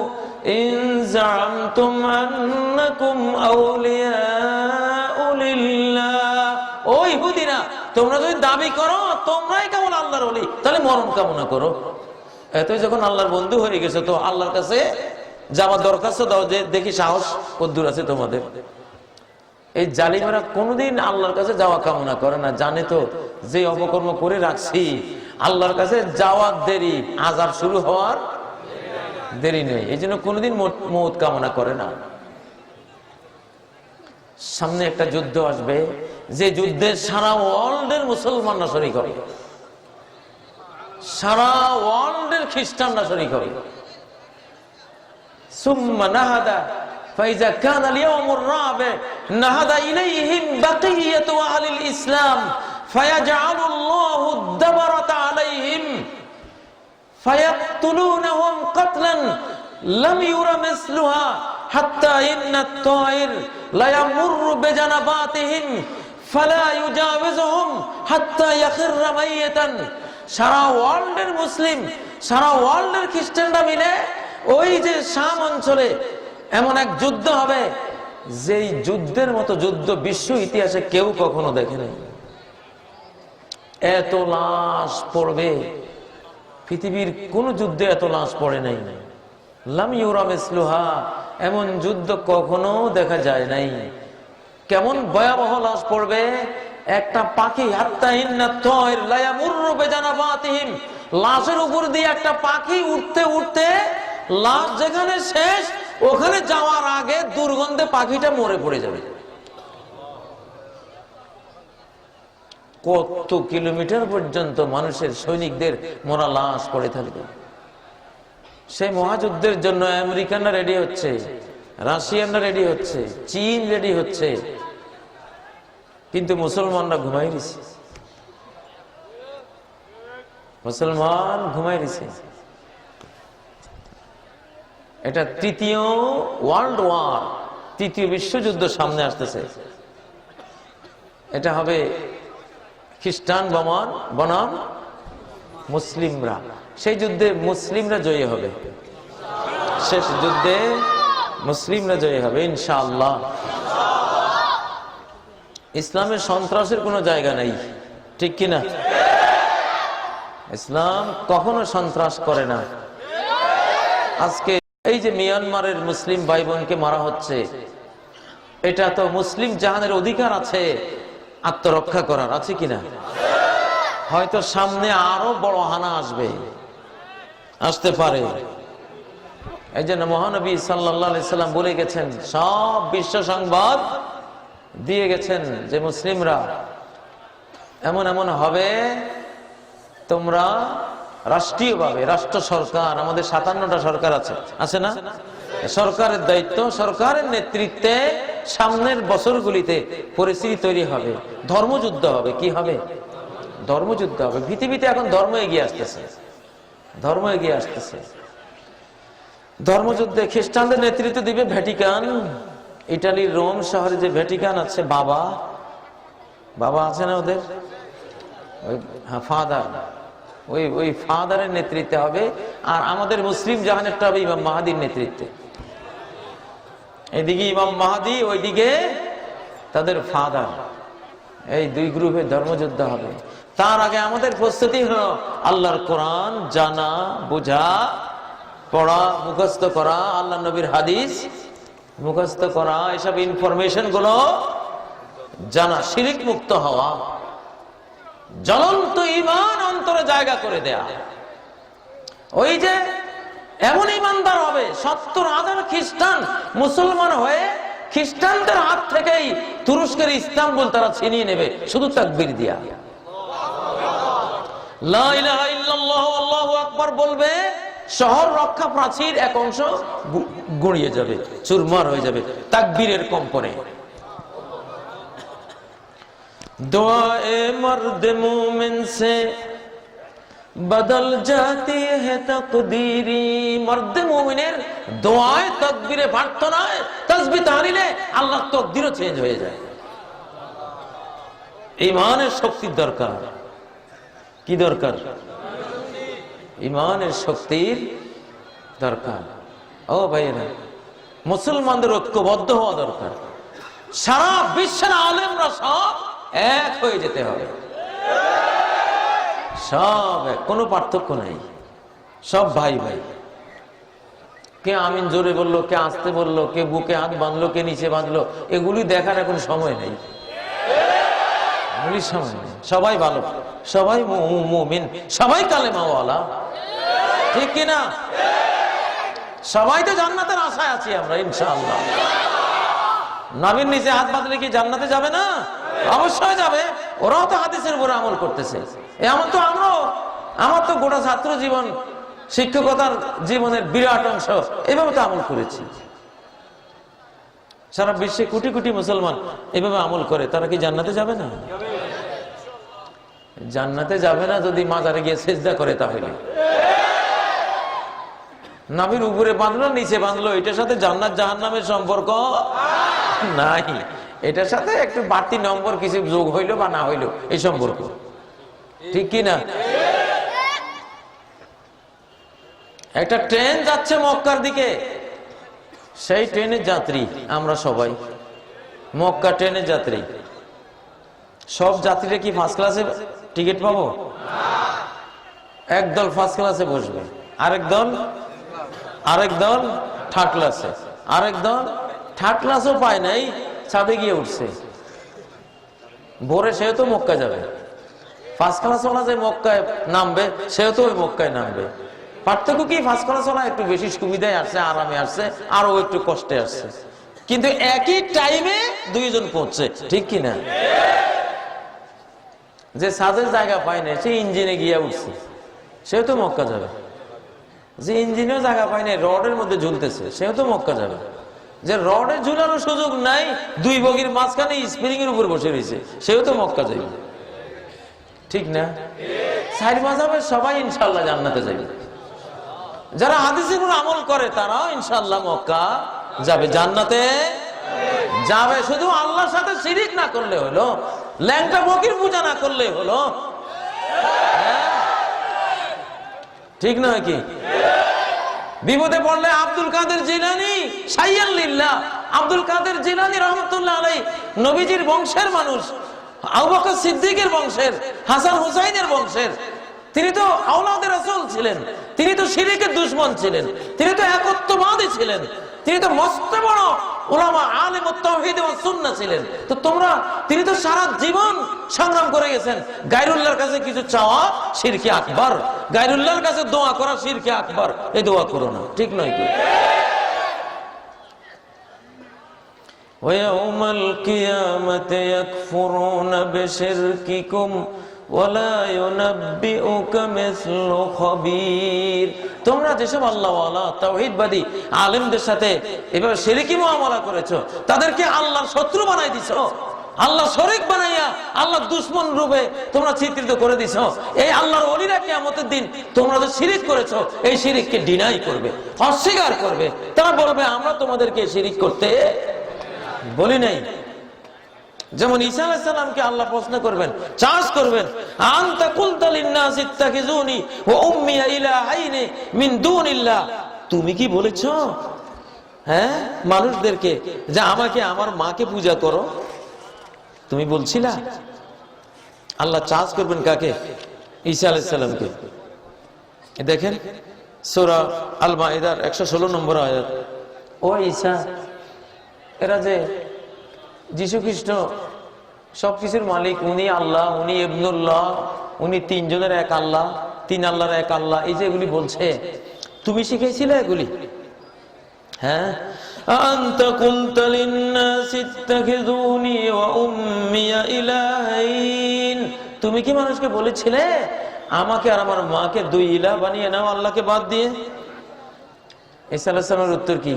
إن زعمتم أنكم أولياء لله। ও ইহুদিরা, তোমরা যদি দাবি করো তোমরাই কেবল আল্লাহর ওলি, তাহলে মরণ কামনা করো। এতই যখন আল্লাহর বন্ধু হয়ে গেছে, তো আল্লাহর কাছে যাওয়ার দরখাস্ত দাও যে দেখি সাহস কদ্দুর আছে তোমাদের। এই জালিমেরা কোনোদিন আল্লাহর কাছে যাওয়া কামনা করে না, জানে তো যে অপকর্ম করে রাখছি, আল্লাহর কাছে যাওয়ার দেরি, আযাব শুরু হওয়ার দেরি নেই, এই জন্য কোনোদিন মওত কামনা করে না। সামনে একটা যুদ্ধ আসবে, যে যুদ্ধে সারা ওয়ার্ল্ডের মুসলমানরা শরীক হবে, সারা ওয়ার্ল্ডের খ্রিস্টানরা শরীক হবে। সুম্মা নাহাদা ফাইজা কানা লিয়াউমুর রাবি নাহাদা ইলাইহিম বাকিয়াতু আহলিল ইসলাম ফায়াজআলুল্লাহু আদ-দাবারাতা আলাইহিম ফায়াকতুলুনহুম কাতলান লাম ইউরা মিসলুহা হাত্তা ইন্নাত তায়র লা ইয়ামুররু বিজানাবাতিহিম ফালা ইউজাওয়িজুহুম হাত্তা ইয়াখিররা মাইয়াতান। সারা ওয়ার্ল্ডের মুসলিম, সারা ওয়ার্ল্ডের খ্রিস্টানরা মিলে ওই যে শাম অঞ্চলে এমন এক যুদ্ধ হবে, যেই যুদ্ধের মতো যুদ্ধ বিশ্ব ইতিহাসে কেউ কখনো দেখে নাই। এত লাশ পড়বে, পৃথিবীর কোন যুদ্ধে এত লাশ পড়ে নাই। লাম ইউরা মিসলুহা, এমন যুদ্ধ কখনো দেখা যায় নাই। কেমন ভয়াবহ লাশ পড়বে, একটা পাখি হাত্তা ইন্নাত তায়র লা ইয়ামুররু বিজানাবাতিহিম, লাশের উপর দিয়ে একটা পাখি উঠতে উঠতে লাশ যেখানে শেষ ওখানে যাওয়ার আগে দুর্গন্ধে পাখিটা মরে পড়ে যাবে। কত কিলোমিটার পর্যন্ত মানুষের সৈনিকদের মরা লাশ পড়ে থাকবে। সেই মহাযুদ্ধের জন্য আমেরিকানরা রেডি হচ্ছে, রাশিয়ানরা রেডি হচ্ছে, চীন রেডি হচ্ছে, কিন্তু মুসলমানরা ঘুমাই দিছে। মুসলমান ঘুমাই দিছে। এটা তৃতীয় ওয়ার্ল্ড ওয়ার, তৃতীয় বিশ্বযুদ্ধ সামনে আসতেছে। এটা হবে খ্রিস্টান বনাম মুসলিমরা। সেই যুদ্ধে মুসলিমরা জয়ী হবে, শেষ যুদ্ধে মুসলিমরা জয়ী হবে ইনশাআল্লাহ। ইসলামের সন্ত্রাসের কোনো জায়গা নেই। ঠিক কিনা? ইসলাম কখনো সন্ত্রাস করে না। আজকে এই যে মিয়ানমারের মুসলিম ভাই বোনকে মারা হচ্ছে, এটা তো মুসলিম জাহানের অধিকার আছে আত্মরক্ষা করার, আছে কিনা? হয়তো সামনে আরো বড় হানা আসতে পারে। এই জন্য মহানবী সাল্লাল্লাহু আলাইহি সাল্লাম বলে গেছেন, সব বিশ্ব সংবাদ দিয়ে গেছেন যে মুসলিমরা এমন এমন হবে, তোমরা রাষ্ট্রীয়ভাবে, রাষ্ট্র সরকার, আমাদের 57টা সরকার আছে না? সরকারের দায়িত্ব, সরকারের নেতৃত্বে সামনের বছরগুলিতে পরিস্থিতি তৈরি হবে, ধর্মযুদ্ধ হবে। কি হবে? ধর্মযুদ্ধ হবে। পৃথিবীতে এখন ধর্ম এগিয়ে আসতেছে। ধর্মযুদ্ধে খ্রিস্টানদের নেতৃত্ব দিবে ভ্যাটিকান। ইটালির রোম শহরে যে ভ্যাটিকান আছে, বাবা আছে না ওদের, ফাদার, ওই ফাদারের নেতৃত্বে হবে। আর আমাদের মুসলিম জাহানেরটা হবে ইমাম মাহাদির নেতৃত্বে। এদিকে ইমাম মাহাদি, ওইদিকে তাদের ফাদার। এই দুই গ্রুপে ধর্মযুদ্ধ হবে। তার আগে আমাদের প্রস্তুতি হলো আল্লাহর কোরআন জানা, বোঝা, পড়া, মুখস্থ করা, আল্লাহ নবীর হাদিস মুখস্থ করা, এসব ইনফরমেশন গুলো জানা, শিরিক মুক্ত হওয়া, জ্বলন্ত ঈমান অন্তরে জায়গা করে দেয়া। ওই যে এমন ঈমানদার হবে, 70,000 খ্রিস্টান মুসলমান হয়ে খ্রিস্টানদের হাত থেকেই তুরস্কের ইস্তাম্বুল তারা ছিনিয়ে নেবে, শুধু তাকবীর দিয়া। লা ইলাহা ইল্লাল্লাহ আল্লাহু আকবার বলবে, শহর রক্ষা প্রাচীর এক অংশ গুঁড়িয়ে যাবে, চুরমার হয়ে যাবে তাকবীরের কম্পনে। दुआए मर्द मोमिन से बदल जाती है तकदीरी। मर्द मोमिনের দোয়ায় তাকবীরে প্রার্থনায় তাসবিহ তাহলিলে আল্লাহর তাকদীরও চেঞ্জ হয়ে যায়। ঈমানের শক্তির দরকার। কি দরকার? ঈমানের শক্তির দরকার। ও ভাইয়েরা, মুসলমানদের ঐক্যবদ্ধ হওয়া দরকার। সারা বিশ্বের আলেমরা সব এক হয়ে যেতে হবে, সব এক, কোনো পার্থক্য নাই, সব ভাই ভাই। কে আমিন জোরে বললো, কে আসতে বললো, কে বুকে হাত বাঁধলো, কে নিচে বাঁধলো, এগুলি দেখার এখন সময় নেই। সবাই ভালো, সবাই মুমিন, সবাই কালেমাওয়ালা, ঠিক কিনা? সবাই তো জান্নাতের আশায় আছি আমরা ইনশাআল্লাহ। নবীর নিচে হাত বাঁধলে কি জান্নাতে যাবে না? অবশ্যই যাবে। ওরাও তো হাদিসের উপরে আমল করতেছে। আমার তো গোটা ছাত্র জীবন, শিক্ষকতার জীবনের বিরাট অংশ এভাবে তো আমল করেছি। সারা বিশ্বে কোটি কোটি মুসলমান এভাবে আমল করে, তারা কি জান্নাতে যাবে না? জান্নাতে যাবে না যদি মাজারে গিয়ে সেজদা করে। তাহলে নবীর উপরে বাঁধলো, নিচে বাঁধলো, এটার সাথে জান্নাত জাহান্নামের সম্পর্ক নাই। এটার সাথে একটু বাড়তি নম্বর কিছু যোগ হইলো বা না হইলো, এই সম্পর্ক, ঠিক কি না? একটা ট্রেন যাচ্ছে মক্কার দিকে, সেই ট্রেনের যাত্রী আমরা সবাই, মক্কা ট্রেনের যাত্রী। সব যাত্রীরা কি ফার্স্ট ক্লাসে টিকিট পাবো? একদল ফার্স্ট ক্লাসে বসবে, আরেক দল থার্ড ক্লাসে, আরেক দল থার্ড ক্লাসও পায় নাই, ছাদে গিয়ে উঠছে। ভোরে সেও তো মক্কা যাবে, ফার্স্ট ক্লাস ওলা যে মক্কায় নামবে সেও তো ওই মক্কায় নামবে। পার্থক্য কি? ফার্স্ট ক্লাস ওলা একটু বেশি সুবিধায় আসছে, আরামে আসছে, আরো একটু কষ্টে আসছে, কিন্তু একই টাইমে দুইজন পৌঁছছে, ঠিক কিনা? যে ছাদের জায়গা পায় না সে ইঞ্জিনে গিয়ে উঠছে, সেও তো মক্কা যাবে। যে ইঞ্জিনেও জায়গা পায় না, রডের মধ্যে ঝুলতেছে, সেও তো মক্কা যাবে। যে রডে ঝুলানোর সুযোগ নাই, দুই বগির মাঝখানে স্প্রিং এর উপর বসে রয়েছে, সেও তো মক্কা যাবে, ঠিক না? চার মাযহাবের সবাই ইনশাআল্লাহ জান্নাতে যাবে। যারা হাদিসের উপর আমল করে তারাও ইনশাআল্লাহ মক্কা যাবে, জান্নাতে যাবে। শুধু আল্লাহর সাথে শিরিক না করলে হলো, ল্যাংটা ফকির পূজা না করলে হলো, ঠিক নয় কি? বিপদে পড়লে আব্দুল কাদের জিলানী শাইয়ান লিল্লাহ, আব্দুল কাদের জিলানী রহমাতুল্লাহ আলাইহি নবীজির বংশের মানুষ, আবু বকর সিদ্দিকের বংশের, হাসান হুসাইনের বংশের। তিনি তো আওলাদে রাসূল ছিলেন, তিনি তো শিরকের দুশমন ছিলেন, তিনি তো একত্ববাদী ছিলেন, তিনি তো মস্ত বড় উলামা আলিমুত তাওহীদ ওয়াস সুন্নাহ ছিলেন। তো তোমরা, তিনি তো সারা জীবন সংগ্রাম করে গেছেন। গায়রুল্লাহর কাছে কিছু চাওয়া শিরকে আকবার, গায়রুল্লাহর কাছে দোয়া করা শিরকে আকবার। এই দোয়া করো না, ঠিক নয় কি? ويوم القيامة يكفرون بشرككم ولا ينبئك مثل خبير। তোমরা যেসব আল্লাহওয়ালা তাওহীদবাদী আলেমদের সাথে এভাবে শিরকি মুআমালা করেছো, তাদেরকে আল্লাহর শত্রু বানাই দিছো, আল্লাহ শরীক বানাইয়া আল্লাহ দুশমন রূপে তোমরা চিত্রিত করে দিছো। এই আল্লাহর ওলিরা কিয়ামতের দিন তোমরা যে শিরিক করেছো, এই শিরিককে ডিনাই করবে, অস্বীকার করবে। তারা বলবে আমরা তোমাদেরকে শিরিক করতে বলি নাই। যেমন ঈসা আলাইহিস সালামকে আল্লাহ প্রশ্ন করবেন, চার্জ করবেন, আনতা কুলতা লিন-নাস ইত্তাখিজুনি ওয়া উম্মিয়া ইলাহাইনি মিন দুনিল্লাহ, তুমি কি বলেছো মানুষদেরকে যে আমাকে আমার মাকে পূজা করো? তুমি বলছিলা? আল্লাহ চার্জ করবেন কাকে? ঈসা আলাইহিস সালামকে। দেখেন সূরা আল মাইদার 116 নম্বর আয়াত। ও ঈসা, এরা যে যীশু খ্রিস্ট সবকিছুর মালিক, উনি আল্লাহ, উনি ইবনুল্লাহ, উনি তিনজনের এক আল্লাহ, তিন আল্লাহর এক আল্লাহ, এই যে এগুলি বলছে, তুমি শিখেছিলে এগুলি? হ্যাঁ, আনতা কুলতা লিন-নাস ইত্তাখিযুনি ওয়া উম্মিয়া ইলাহাইন, তুমি কি মানুষকে বলেছিলে আমাকে আর আমার মাকে দুই ইলাহ বানিয়ে নাও আল্লাহকে বাদ দিয়ে? ঈসা আলাইহিস সালামের উত্তর কি?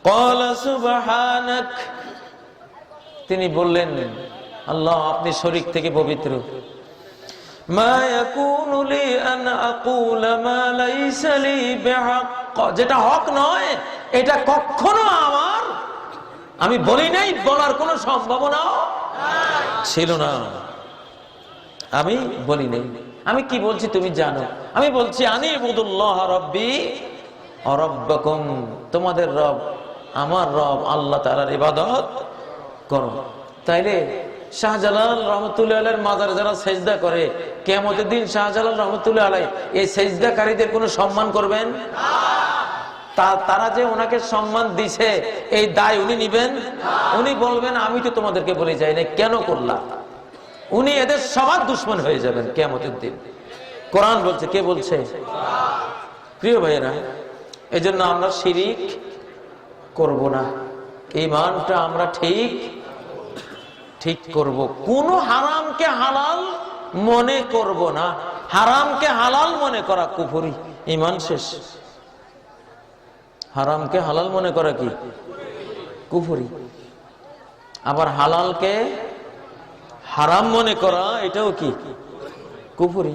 ক্বালা সুবহানাক, তিনি বললেন আল্লাহ আপনি শরীক থেকে পবিত্র। মা ইয়াকুনু লি আন আকুলা মা লাইসা লি বিহাক্ক, যেটা হক নয় এটা কখনো আমার, আমি বলি নাই, বলার কোনো সম্ভাবনা ছিল না, আমি বলি নাই। আমি কি বলছি তুমি জানো? আমি বলছি আনিবুদুল্লাহ রাব্বি ওয়া রাব্বাকুম, তোমাদের রব আমার রব আল্লাহ তাআলার ইবাদত করো। তাইলে শাহজালাল রহমতুল্লাহ আলাইহির মাজারে যারা সেজদা করে, কিয়ামতের দিন শাহজালাল রহমতুল্লাহ আলাইহি এই সেজদাকারীদের কোনো সম্মান করবেন না? তারা যে ওনাকে সম্মান দিছে এই দায় উনি নিবেন? উনি বলবেন আমি তো তোমাদেরকে বলে যাই না, কেন করলাম? উনি এদের সবার দুশমন হয়ে যাবেন কিয়ামতের দিন। কোরআন বলছে, কে বলছে? প্রিয় ভাইয়েরা, এই জন্য আমরা শিরিক করব না, ঈমানটা আমরা ঠিক করব। কোন হারামকে হালাল মনে করব না, হারামকে হালাল মনে করা কুফরি, ঈমান শেষ। হারামকে হালাল মনে করা কি? কুফরি। আবার হালালকে হারাম মনে করা এটাও কি? কুফরি।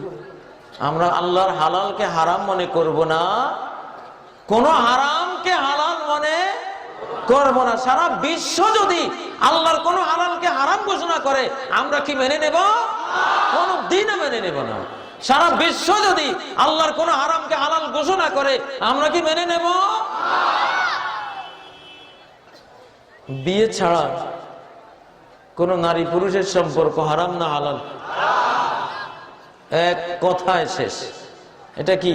আমরা আল্লাহর হালালকে হারাম মনে করব না, কোন হারামকে হালাল মনে করব না। সারা বিশ্ব যদি আল্লাহর কোন হালালকে হারাম ঘোষণা করে আমরা কি মেনে নেব? কোনদিনও মেনে নেব না। সারা বিশ্ব যদি আল্লাহর কোন হারামকে হালাল ঘোষণা করে আমরা কি মেনে নেব? বিয়ে ছাড়া কোন নারী পুরুষের সম্পর্ক হারাম না হালাল? এক কথায় শেষ, এটা কি?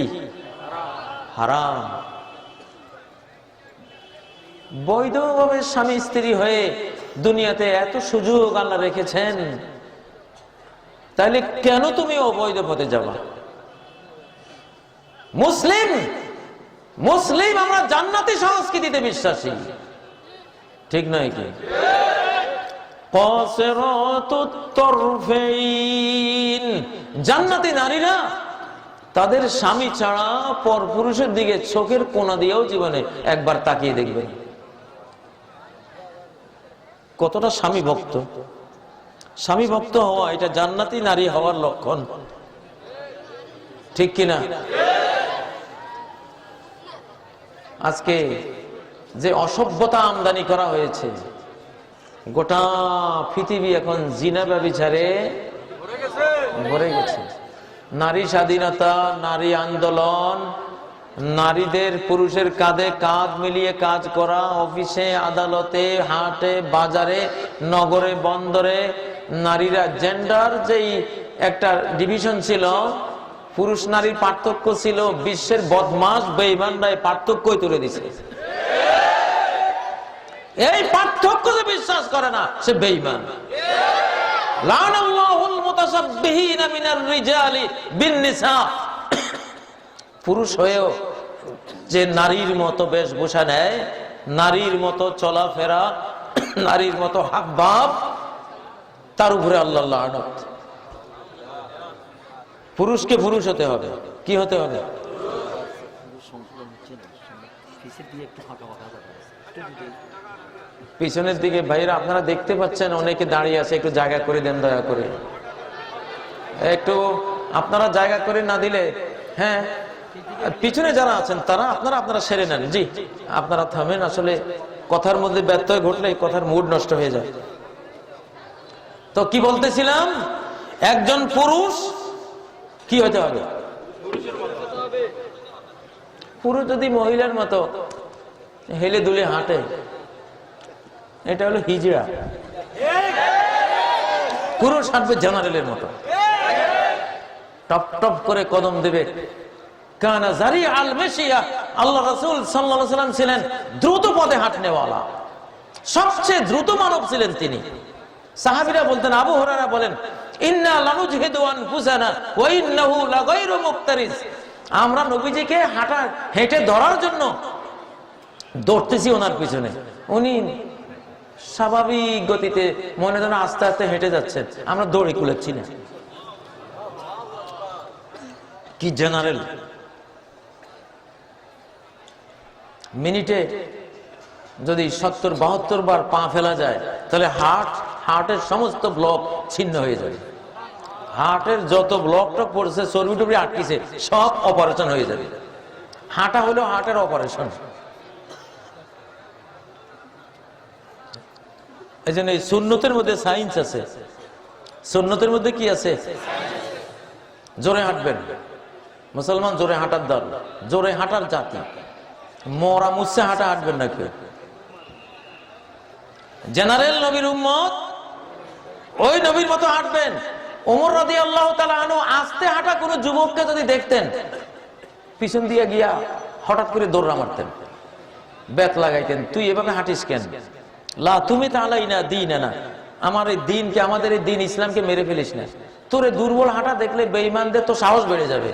হারাম। বৈধভাবে স্বামী স্ত্রী হয়ে দুনিয়াতে এত সুযোগ আল্লাহ রেখেছেন, তাহলে কেন তুমি অবৈধ পথে যাবা? মুসলিম আমরা জান্নাতি সংস্কৃতিতে বিশ্বাসী, ঠিক নয় কি? কাসিরাতুত তারফাইন, জান্নাতি নারীরা তাদের স্বামী ছাড়া পরপুরুষের দিকে চোখের কোণা দিয়েও জীবনে একবার তাকিয়ে দেখবেন। কতটা স্বামী ভক্ত! স্বামী ভক্ত হওয়া এটা জান্নাতি নারী হওয়ার লক্ষণ, ঠিক কিনা? আজকে যে অসভ্যতা আমদানি করা হয়েছে, গোটা পৃথিবী এখন জিনা ব্যভিচারে ভরে গেছে। নারী স্বাধীনতা, নারী আন্দোলন, নারীদের পুরুষের কাঁধে কাঁধ মিলিয়ে কাজ করা, অফিসে, আদালতে, হাটে, বাজারে, নগরে, বন্দরে নারীরা জেন্ডার যেই একটা ডিভিশন ছিল, পুরুষ নারীর পার্থক্য ছিল, বিশ্বের বদমাশ বেঈমানরা পার্থক্যই তুলে দিছে। এই পার্থক্য যে বিশ্বাস করে না সে বেঈমান। লানাল্লাহুল মুতাসাব্বিহিনা মিনার রিজালি বিন-নিসা, পুরুষ হয়েও যে নারীর মতো বেশভূষা নেয়, নারীর মতো চলাফেরা, নারীর মতো হাবভাব, তার উপরে আল্লাহ লানত। পুরুষকে পুরুষ হতে হবে। কি হতে হবে? পিছনের দিকে ভাইরা আপনারা দেখতে পাচ্ছেন অনেকে দাঁড়িয়ে আছে, একটু জায়গা করে দেন দয়া করে, একটু আপনারা জায়গা করে না দিলে। হ্যাঁ, পিছনে যারা আছেন তারা আপনারা সেরে নেন। জি, আপনারা থামেন, আসলে কথার মধ্যে ব্যত্যয় ঘটলে কথার মুড নষ্ট হয়ে যায়। তো কি বলতেছিলাম, একজন পুরুষ কি হতে হবে? পুরুষ যদি মহিলার মতো হেলে দুলে হাঁটে, এটা হলো হিজড়া। পুরুষ হাঁটবে জেনারেলের মতো, টপ টপ করে কদম দেবে। কানা জারি আল মেশিয়া, আল্লাহ রাসূল সাল্লাল্লাহু আলাইহি ওয়াসাল্লাম ছিলেন দ্রুত পদে হাঁটনেওয়ালা, সবচেয়ে দ্রুত মানব ছিলেন তিনি। সাহাবীরা বলতেন, আবু হুরায়রা বলেন, ইন্না লানুজহিদু আনফুসানা ওয়া ইন্নাহু লাগায়রু মুক্তারিস, আমরা নবীজিকে হেঁটে ধরার জন্য দৌড়তেছি ওনার পিছনে, উনি স্বাভাবিক গতিতে মনে যেন আস্তে আস্তে হেঁটে যাচ্ছেন, আমরা দৌড়ে কুলাচ্ছি না। কি জেনারেল! মিনিটে যদি 70-72 বার পা ফেলা যায়, তাহলে হার্টের সমস্ত ব্লক ছিন্ন হয়ে যাবে। হার্টের যত ব্লকটা পড়ছে, চর্বি টর্বি আটকিছে, সব অপারেশন হয়ে যাবে। হাঁটা হলো হার্টের অপারেশন। এই জন্য এই সুন্নতের মধ্যে সায়েন্স আছে। সুন্নতের মধ্যে কি আছে? জোরে হাঁটবেন। মুসলমান জোরে হাঁটার দল, জোরে হাঁটার জাতি। মরা মুসে হাঁটা হাঁটবেন না কেউ। জেনারেল নবীর উম্মত ওই নবীর মতো হাঁটবেন। ওমর রাদিয়াল্লাহু তাআলা আনহু আস্তে হাঁটা কোন যুবককে যদি দেখতেন, পিছন দিয়ে গিয়া হঠাৎ করে দৌড়া মারতেন, বেত লাগাইতেন, তুই এভাবে হাঁটিস কেন? লা তুমি তাআলাইনা দীনানা, আমার এই দিনকে, আমাদের এই দিন ইসলামকে মেরে ফেলিস না। তোরে দুর্বল হাঁটা দেখলে বেঈমানদের তো সাহস বেড়ে যাবে,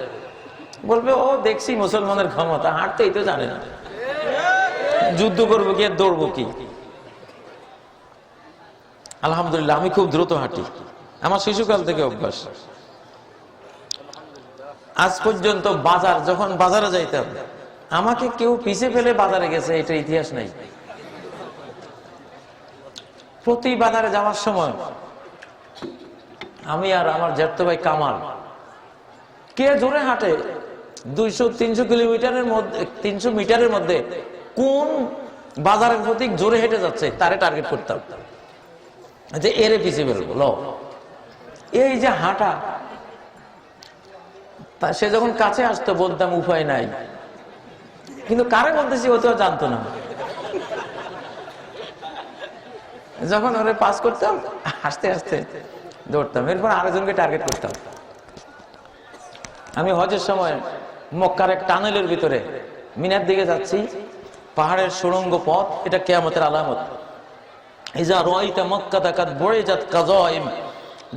বলবে ও দেখছি মুসলমানের ক্ষমতা, হাঁটতেই তো জানে না, যুদ্ধ করবো কি আর দৌড়বো কি। আলহামদুলিল্লাহ আমি খুব দ্রুত হাঁটি, আমার শিশুকাল থেকে অভ্যাস। আজ পর্যন্ত যখন বাজারে যাইতাম, আমাকে কেউ পিছে ফেলে বাজারে গেছে এটা ইতিহাস নাই। প্রতি বাজারে যাওয়ার সময় আমি আর আমার জ্যাঠতো ভাই কামাল, কে জোরে হাঁটে 200-300 কিলোমিটারের মধ্যে, 300 মিটারের মধ্যে কোন বাজারের প্রতীক জোরে হেঁটে যাচ্ছে তারে টার্গেট করতাম, যে এরে পিছিয়ে বেরোবো। ল এই যে হাঁটা, তা সে যখন কাছে আসতো বলতাম উপায় নাই, কিন্তু কারে বলতেছি ও তো জানতো না। যখন ওরে পাস করতাম আস্তে আস্তে দৌড়তাম, এরপর আরেকজনকে টার্গেট করতাম। আমি হজের সময় মক্কার এক টানেলের ভিতরে মিনার দিকে যাচ্ছি, পাহাড়ের সুড়ঙ্গ পথ, এটা কিয়ামতের আলামত। ইজা রাআইতা মক্কাতা কাদ বুরিজাত কাযাইম,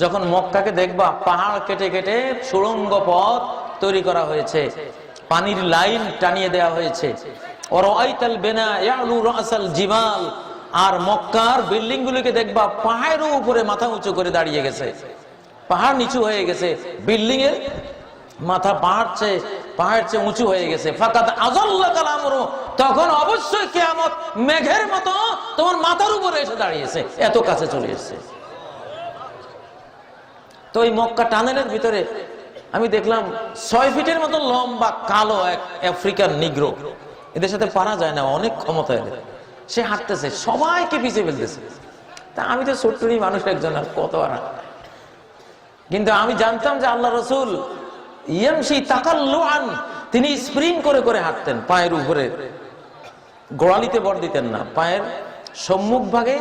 যখন মক্কাকে দেখবা পাহাড় কেটে কেটে সুড়ঙ্গ পথ তৈরি করা হয়েছে, পানির লাইন টানিয়ে দেওয়া হয়েছে। ওয়া রাআইতাল বিনা ইয়ালু রাসাল জিবাল, আর মক্কার বিল্ডিং গুলিকে দেখবা পাহাড়ের উপরে মাথা উঁচু করে দাঁড়িয়ে গেছে, পাহাড় নিচু হয়ে গেছে, বিল্ডিং এর মাথা পাহাড় চেয়ে উঁচু হয়ে গেছে। ফাকাদ আযাল্লাকাল আমরু, তখন অবশ্যই কিয়ামত মেঘের মতো তোমার মাথার উপরে এসে দাঁড়িয়েছে, এত কাছে চলে এসেছে। তো এই মক্কা টানেলের ভিতরে আমি দেখলাম 6 ফিটের মতো লম্বা কালো এক আফ্রিকান নিগ্রো, এদের সাথে পারা যায় না, অনেক ক্ষমতা এদের। সে হাঁটতেছে, সবাইকে পিছিয়ে ফেলতেছে। তা আমি তো ছোট্টই মানুষ একজন, আর কত আর। কিন্তু আমি জানতাম যে আল্লাহ রাসূল ইয়ামশি তাকাল্লুআন তিনি স্প্রিং করে করে হাঁটতেন, পায়ের উপরে গোড়ালিতে বর দিতেন না, পায়ের সম্মুখ ভাগে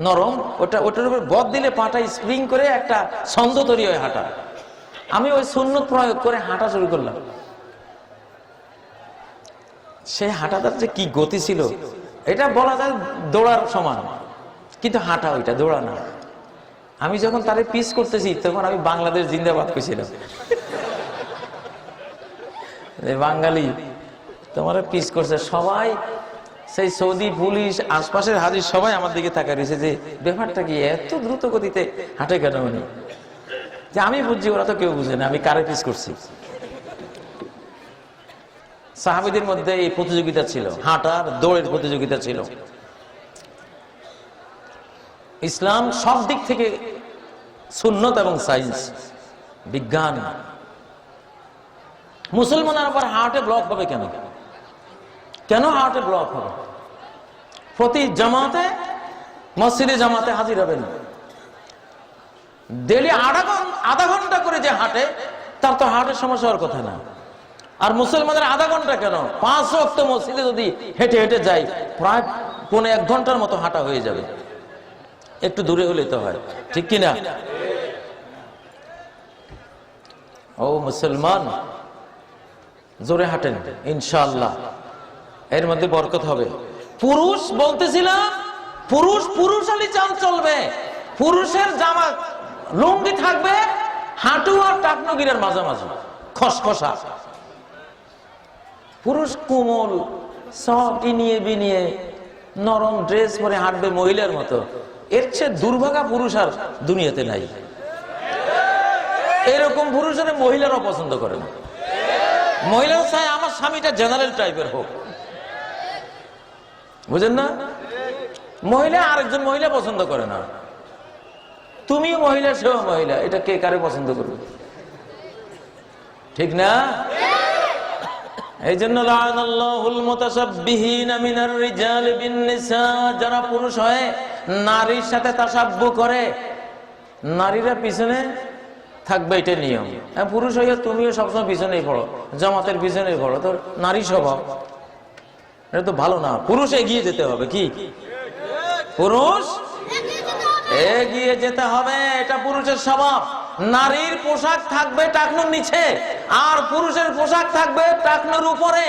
নরম, ওটার উপর বর দিলে পাটা স্প্রিং করে একটা ছন্দ তৈরি হয়ে হাঁটা। আমি ওই সুন্নত প্রয়োগ করে হাঁটা শুরু করলাম। সে হাঁটাটার যে কি গতি ছিল, এটা বলা যায় দৌড়ার সমান, কিন্তু হাঁটা ওইটা, দৌড়া না। আমি যখন তারে পিস করতেছি তখন আমি বাংলাদেশ জিন্দাবাদ করেছিলাম, বাঙালি তোমার পিস করছে। সবাই সেই সৌদি পুলিশ, আশপাশের হাজির সবাই আমার দিকে তাকায় রয়েছে যে ব্যাপারটা কি, এত দ্রুত গতিতে হাঁটে কেন উনি। যে আমি বুঝছি, ওরা তো কেউ বুঝে না আমি কারে পিস করছি। সাহাবীদের মধ্যে এই প্রতিযোগিতা ছিল, হাঁটার দৌড়ের প্রতিযোগিতা ছিল। ইসলাম সব দিক থেকে সুন্নত এবং সায়েন্স, বিজ্ঞান। মুসলমানের আবার হার্টে ব্লক হবে কেন? কেন হার্টে ব্লক হবে? প্রতি জামাতে, মসজিদে জামাতে হাজির হবেন, ডেলি আধা ঘন্টা করে যে হাঁটে, তার তো হার্টের সমস্যা হওয়ার কথা না। আর মুসলমানের আধা ঘন্টা কেন, 5 ওয়াক্ত মসজিদে যদি হেঁটে হেঁটে যায়, প্রায় 1.5 ঘন্টার মতো হাঁটা হয়ে যাবে, একটু দূরে হলে তো হয়, ঠিক কিনা? ও মুসলমান, জোরে হাঁটেন ইনশাআল্লাহ, এর মধ্যে বরকত হবে। পুরুষ বলতেছিলাম, পুরুষালি চাল চলবে। পুরুষের জামা লুঙ্গি থাকবে হাঁটু আর টাকনগিরের মাঝামাঝি, খসখসা। পুরুষ কোমল, সব ইনিয়ে বিনিয়ে নরম ড্রেস পরে হাঁটবে মহিলার মতো। এর চেয়ে দুর্ভাগা পুরুষ আর দুনিয়াতে নাই। এরকম পুরুষের মহিলারাও পছন্দ করে না। মহিলারা চায় আমার স্বামীটা জেনারেল টাইপের হোক, বুঝেন না? মহিলা আরেকজন মহিলা পছন্দ করে না। তুমিও মহিলা, সেও মহিলা, এটা কে কারে পছন্দ করবে? ঠিক না? এই জন্য লাআনাল্লাহুল মুতাশাব্বিহিনা মিনার রিজালি বিন নিসা, যারা পুরুষ হয় নারীর সাথে তাশাব্বু করে, নারীরা পিছনে থাকবে, এটা নিয়ম। পুরুষ হইয়া তুমিও সবসময় পিছনেই পড়ো, জামাতের পিছনেই পড়ো, তো নারী স্বভাব, এটা তো ভালো না। পুরুষ এগিয়ে যেতে হবে, কি পুরুষ এগিয়ে যেতে হবে, এটা পুরুষের স্বভাব। নারীর পোশাক থাকবে টাকনুর নিচে, আর পুরুষের পোশাক থাকবে টাকনুর উপরে।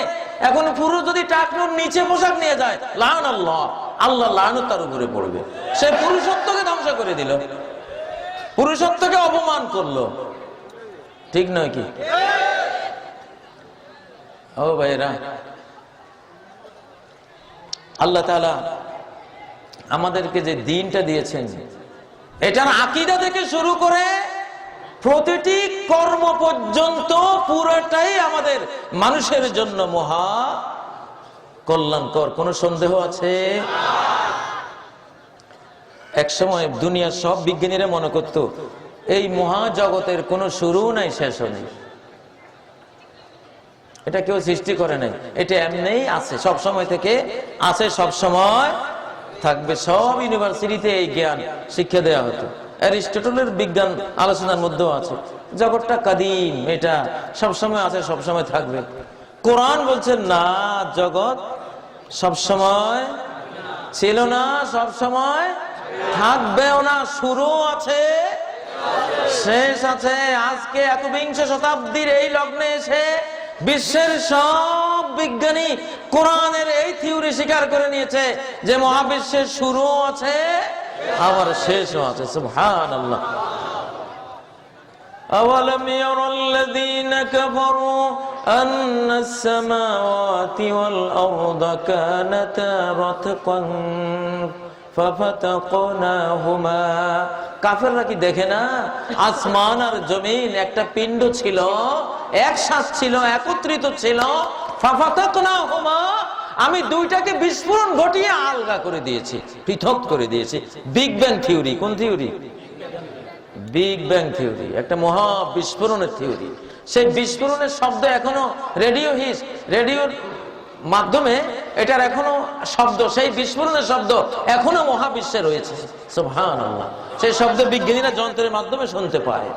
এখন পুরুষ যদি টাকনুর নিচে পোশাক নিয়ে যায়, লাআনাল্লাহ, আল্লাহ লাআনত তার উপরে পড়বে। সে পুরুষত্বকে ধ্বংস করে দিল, পুরুষত্বকে অপমান করলো, ঠিক নয় কি? ও ভাইরা, আল্লাহ তাআলা আমাদেরকে যে দ্বীনটা দিয়েছেন, এটার আকীদা থেকে শুরু করে প্রতিটি কর্ম পর্যন্ত পুরোটাই আমাদের মানুষের জন্য মহা কল্যাণকর। কোন সন্দেহ আছে? একসময় দুনিয়ার সব বিজ্ঞানীরা মনে করত এই মহাজগতের কোনো শুরু নাই, শেষও নেই, এটা কেউ সৃষ্টি করে নাই, এটা এমনিই আছে, সব সময় থেকে আছে, সব সময় থাকবে। সব ইউনিভার্সিটিতে এই জ্ঞান শিক্ষা দেওয়া হতো। অ্যারিস্টটলের বিজ্ঞান আলোচনার মধ্যেও আছে, জগৎটা কাদিম, এটা সবসময় আছে, সবসময় থাকবে। কোরআন বলছে না, জগৎ সবসময় ছিল না, সবসময় থাকবেও না, শুরু আছে, শেষ আছে। আজকে একবিংশ শতাব্দীর এই লগ্নে এসে বিশ্বের সব বিজ্ঞানী কোরআনের এই থিওরি স্বীকার করে নিয়েছে যে মহাবিশ্বের শুরু আছে, আবার শেষও আছে। সুবহানাল্লাহ। আওয়ালাম ইয়ারাল্লাযীনা কাফারু আন্নাস সামাওয়াতি ওয়াল আরদা কানাতা রাতকান ফাফাতাকনাহুমা। কাফেররা কি দেখে না আসমান আর জমিন একটা পিণ্ড ছিল, একসাথে ছিল, একত্রিত ছিল। ফাফাতাকনাহুমা, আমি দুইটাকে বিস্ফোরণ ঘটিয়ে আলগা করে দিয়েছি, পৃথক করে দিয়েছি। Big bang theory. কোন থিওরি? বিগ ব্যাং থিওরি, একটা মহা বিস্ফোরণের থিওরি। সেই বিস্ফোরণের শব্দ এখনো রেডিওর মাধ্যমে এটার এখনো শব্দ, সেই বিস্ফোরণের শব্দ এখনো মহাবিশ্বে রয়েছে। সুবহানাল্লাহ। সেই শব্দ বিজ্ঞানীরা যন্ত্রের মাধ্যমে শুনতে পায়।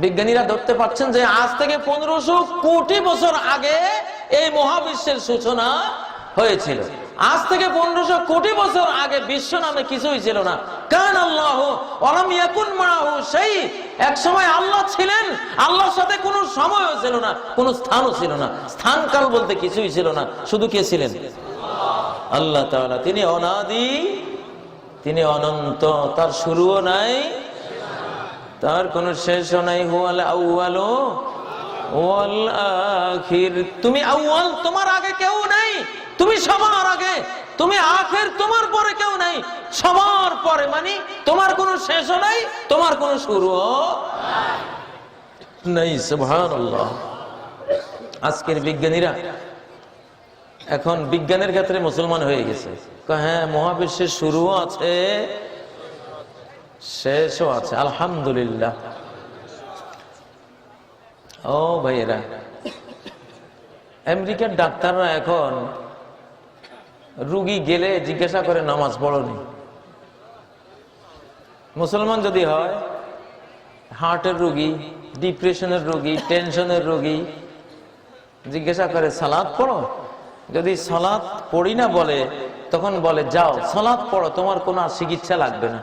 বিজ্ঞানীরা ধরতে পারছেন যে আজ থেকে 1500 কোটি বছর আগে এই মহাবিশ্বের সূচনা হয়েছিল। আজ থেকে 1500 কোটি বছর আগে বিশ্ব নামে কিছুই ছিল না। কান আল্লাহু ওয়ালাম ইয়াকুন মাআহু শাই, এক সময় আল্লাহ ছিলেন, আল্লাহর সাথে কোনো সময়ও ছিল না, কোনো স্থানও ছিল না। স্থান কাল বলতে কিছুই ছিল না, শুধু কে ছিলেন? আল্লাহ তাআলা। তিনি অনাদি, তিনি অনন্ত, তার শুরুও নাই, তার কোনো শেষও নাই। হুয়াল আউয়ালু ওয়াল আখির। তুমি আউয়াল, তোমার আগে কেউ নাই, তুমি সবার আগে। তুমি আখির, তোমার পরে কেউ নাই, সবার পরে। মানে তোমার কোনো শেষও নাই, তোমার কোনো শুরুও নাই। সুবহানাল্লাহ। আজকের বিজ্ঞানীরা এখন বিজ্ঞানের ক্ষেত্রে মুসলমান হয়ে গেছে। হ্যাঁ, মহাবিশ্বের শুরুও আছে, শেষও আছে। আলহামদুলিল্লাহ। ও ভাইয়েরা, আমেরিকার ডাক্তাররা এখন রোগী গেলে জিজ্ঞাসা করে নামাজ পড়নি। মুসলমান যদি হয়, হার্টের রোগী, ডিপ্রেশনের রোগী, টেনশনের রোগী, জিজ্ঞাসা করে সালাত পড়ো। যদি সালাত পড়ি না বলে, তখন বলে যাও সালাত পড়ো, তোমার কোনো আর চিকিৎসা লাগবে না।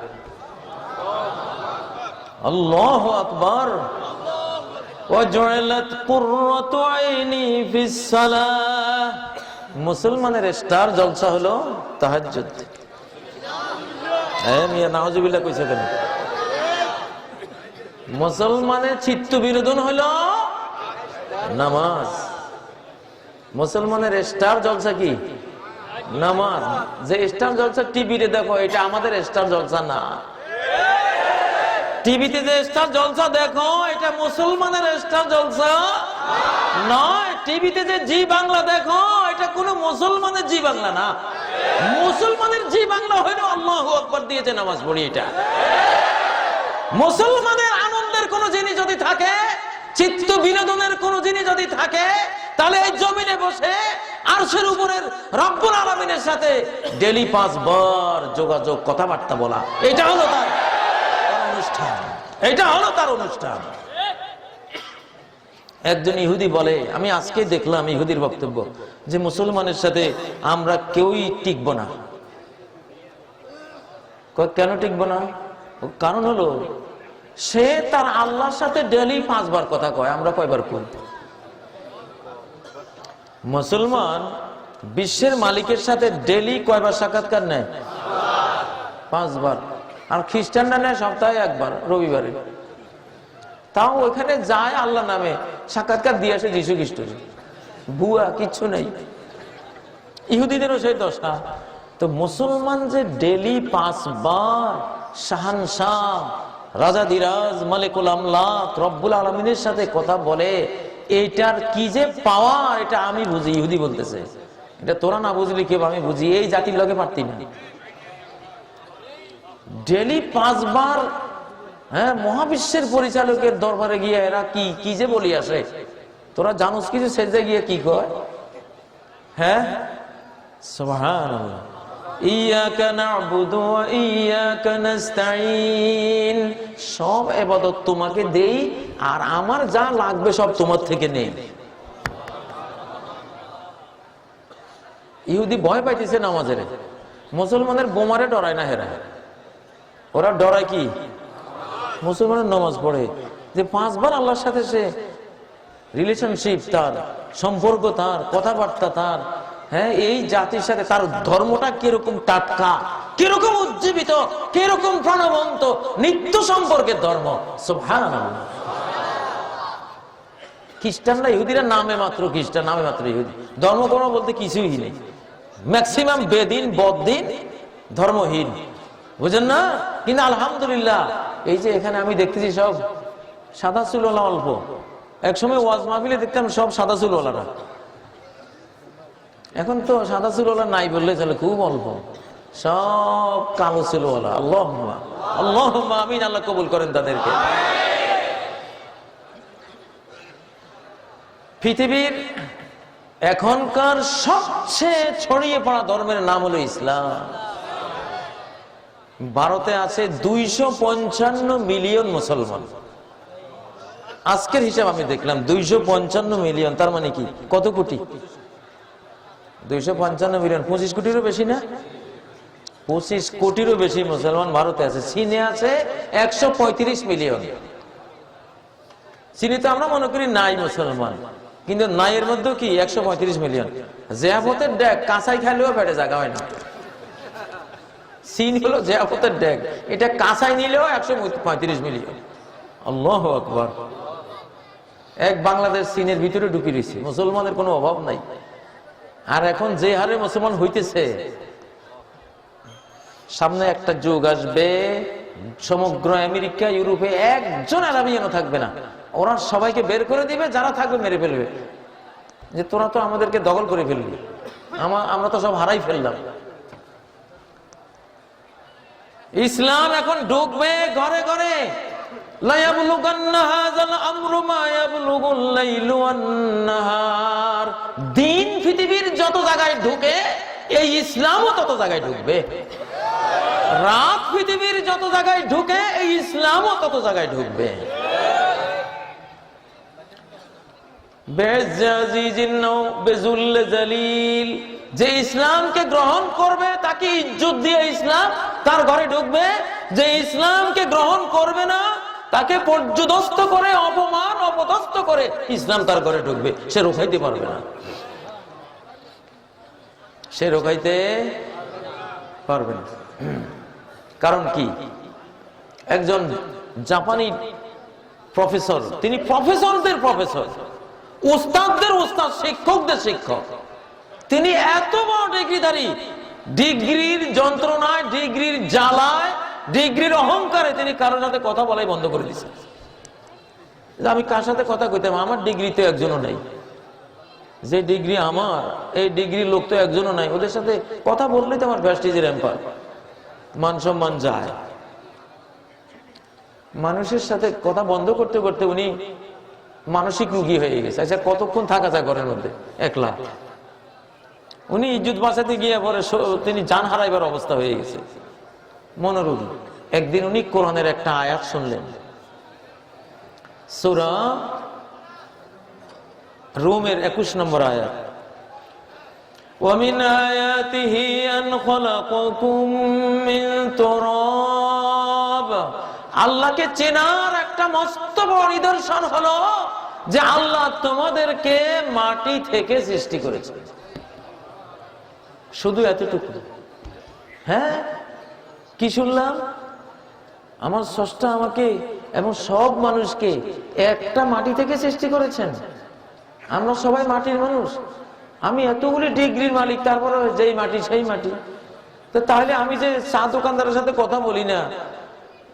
আল্লাহু আকবার। ওয়াজআলাত কুররাতু আইনি ফিস সালাহ। মুসলমানের স্টার জলসা হলো তাহাজ্জুদ। মিয়া নাউজুবিল্লাহ কইছে কেন? মুসলমানের চিত্ত বিনোদন হলো নামাজ। মুসলমানের স্টার জলসা কি? নামাজ। যে স্টার জলসা টিভিতে দেখো, এটা আমাদের স্টার জলসা না। টিভিতে যে স্টার জলসা দেখো, এটা মুসলমানের স্টার জলসা নয়। টিভিতে যে জি বাংলা দেখো, এটা কোনো মুসলমানের জি বাংলা না। মুসলমানের জি বাংলা হইলো আল্লাহু আকবার দিয়েছে নামাজ পড়ি। এটা মুসলমানের আনন্দের কোন জিনিস যদি থাকে, চিত্ত বিনোদনের কোন জিনিস যদি থাকে, তাহলে এই জমিনে বসে আরশের উপরের রব্বুল আলামিনের সাথে ডেইলি 5 বার যোগাযোগ, কথাবার্তা বলা, এটা হলো তার অনুষ্ঠান। এটা হলো তার অনুষ্ঠান। একজন ইহুদি বলে, আমি আজকে দেখলাম ইহুদির বক্তব্য, যে মুসলমানের সাথে আমরা কেউই টিকবো না। কেন টিকবো না? কারণ হলো সে তার আল্লাহর সাথে ডেইলি 5 বার কথা কয়, আমরা কয়বার কই? মুসলমান বিশ্বের মালিকের সাথে ডেইলি কয়বার সাক্ষাৎকার নেয়? 5 বার। আর খ্রিস্টানরা নেয় সপ্তাহে 1 বার, রবিবারে। তাও ওইখানে যায় আল্লাহ নামে, সাক্ষাৎকার দিয়ে আসে যীশু খ্রিস্ট। বুয়া কিচ্ছু নেই। ইহুদিদেরও সেই দশা। তো মুসলমান যে ডেইলি 5 বার শাহানশাহ, রাজাদিরাজ, মালিকুল আমলাক, রব্বুল আলামিনের সাথে কথা বলে, এইটার কি যে পাওয়ার, এটা আমি বুঝি। ইহুদি বলতেছে, এটা তোরা না বুঝলি কেউ, আমি বুঝি। এই জাতির লগে পারতি না। ডেইলি 5 বার, হ্যাঁ, মহাবিশ্বের পরিচালকের দরবারে গিয়ে এরা কি কি যে বলি আসে। তোরা জানোস কিছু সেজে গিয়ে কি কয়? হ্যাঁ, সুবহানাল্লাহ। ইয়াকা না'বুদু ওয়া ইয়াকা নাস্তাঈন। সব ইবাদত তোমাকে দেই, আর আমার যা লাগবে সব তোমার থেকে নেই। ইহুদি ভয় পাইতেছে নামাজের। মুসলমানের বোমারে ডরায় না হেরা। ওরা ডরায় কি? মুসলমানের নামাজ পড়ে। যে 5 বার আল্লাহর সাথে সে রিলেশনশিপ, তার সম্পর্ক, তার কথাবার্তা, তার হ্যাঁ এই জাতির সাথে তার ধর্মটা কিরকম টাটকা, কিরকম উজ্জীবিত, কিরকম প্রাণবন্ত, নিত্য সম্পর্কের ধর্ম। সুবহানাল্লাহ। খ্রিস্টানরা, ইহুদিরা নামে মাত্র খ্রিস্টান, নামে মাত্র ইহুদি, ধর্মকর্ম বলতে কিছুই নেই। ম্যাক্সিমাম বেদিন, বদ্দিন, ধর্মহীন, বুঝেন না? কিন্তু আলহামদুলিল্লাহ, এই যে এখানে আমি দেখতেছি সব সাদা চুলওয়ালা অল্প। একসময় ওয়াজ মাহফিলে দেখতাম সব সাদা চুলওয়ালারা। এখন তো সাদা চুলওয়ালা নাই বললে চলে, খুব অল্প, সব কালো চুলওয়ালা। আল্লাহুম্মা আল্লাহুম্মা আমিন। আল্লাহ কবুল করেন তাদেরকে। পৃথিবীর এখনকার সবচেয়ে ছড়িয়ে পড়া ধর্মের নাম হলো ইসলাম। ভারতে আছে 255 মিলিয়ন মুসলমান। আজকের হিসাব আমি দেখলাম 255 মিলিয়ন, তার মানে কি কত কোটি? 255 মিলিয়ন, 25 কোটিরও বেশি না? 25 কোটিরও বেশি মুসলমান ভারতে আছে। চীনে আছে 135 মিলিয়ন। চীনে তো আমরা মনে করি নাই মুসলমান, কিন্তু নাইয়ের মধ্যেও কি 135 মিলিয়ন। জিয়াফতের ড্যাগ কাঁচাই খাইলেও পেটে জায়গা হয় না। চীন হলো জিয়াফতের ড্যাগ, এটা কাঁচাই নিলেও 135 মিলিয়ন। আল্লাহু আকবার। এক বাংলাদেশ চীনের ভিতরে ঢুকে রয়েছে, মুসলমানের কোনো অভাব নাই। আর এখন যে হারে মুসলমান হইতেছে, সামনে একটা যুগ আসবে সমগ্র আমেরিকা ইউরোপে একজন আরবিয়ানও থাকবে না। ওরা সবাইকে বের করে দিবে, যারা থাকবে মেরে ফেলবে, যে তোরা তো আমাদেরকে দখল করে ফেলবি, আমরা তো সব হারাই ফেললাম। ইসলাম এখন ঢুকবে ঘরে ঘরে। দিন পৃথিবীর যত জায়গায় ঢুকে, এই ইসলামও তত জায়গায় ঢুকবে। রাত পৃথিবীর যত জায়গায় ঢুকে, এই ইসলামও তত জায়গায় ঢুকবে। যে ইসলামকে গ্রহণ করবে তাকে ইজ্জত দিয়ে ইসলাম তার ঘরে ঢুকবে। যে ইসলামকে গ্রহণ করবে না, তাকে পর্যদস্ত করে, অপমান অপদস্থ করে ইসলাম তার ঘরে ঢুকবে। সে রোখাইতে পারবে না, সে রোখাইতে পারবে না। কারণ কি? একজন জাপানি প্রফেসর, তিনি প্রফেসরদের প্রফেসর, উস্তাদদের উস্তাদ, শিক্ষকদের শিক্ষক। তিনি এত বড় ডিগ্রিধারী, ডিগ্রির যন্ত্রণায়, ডিগ্রির জ্বালায়, ডিগ্রির অহংকারে তিনি কারোর সাথে কথা বলাই বন্ধ করে দিয়েছেন। আমি কার সাথে কথা কইতাম, আমার ডিগ্রি তো একজনও নাই। যে ডিগ্রি আমার, এই ডিগ্রির লোক তো একজনও নাই। ওদের সাথে কথা বললেই তো আমার প্রেস্টিজের এম্পার, মান সম্মান যায়। মানুষের সাথে কথা বন্ধ করতে করতে উনি মানসিক রোগী হয়ে গেছে। আচ্ছা, কতক্ষণ থাকা যায় ঘরের মধ্যে একলা? উনি ইজ্জত বাঁচাতে গিয়ে পরে তিনি জান হারাইবার অবস্থা হয়ে গেছে, মনোরোগী। একদিন উনি কোরআনের একটা আয়াত শুনলেন, সূরা রুমের 21 নম্বর আয়াত। وَمِنْ آيَاتِهِ أَنْ خَلَقَكُم مِّن تُرَابٍ। আল্লাহকে চেনার একটা মস্ত বড় নিদর্শন হলো যে আল্লাহ তোমাদেরকে মাটি থেকে সৃষ্টি করেছে। শুধু এতটুকু। হ্যাঁ, কি শুনলাম? আমার স্রষ্টা আমাকে এবং সব মানুষকে একটা মাটি থেকে সৃষ্টি করেছেন। আমরা সবাই মাটির মানুষ। আমি এতগুলি ডিগ্রির মালিক, তারপরে যেই মাটি সেই মাটি। তো তাহলে আমি যে চা দোকানদারের সাথে কথা বলি না,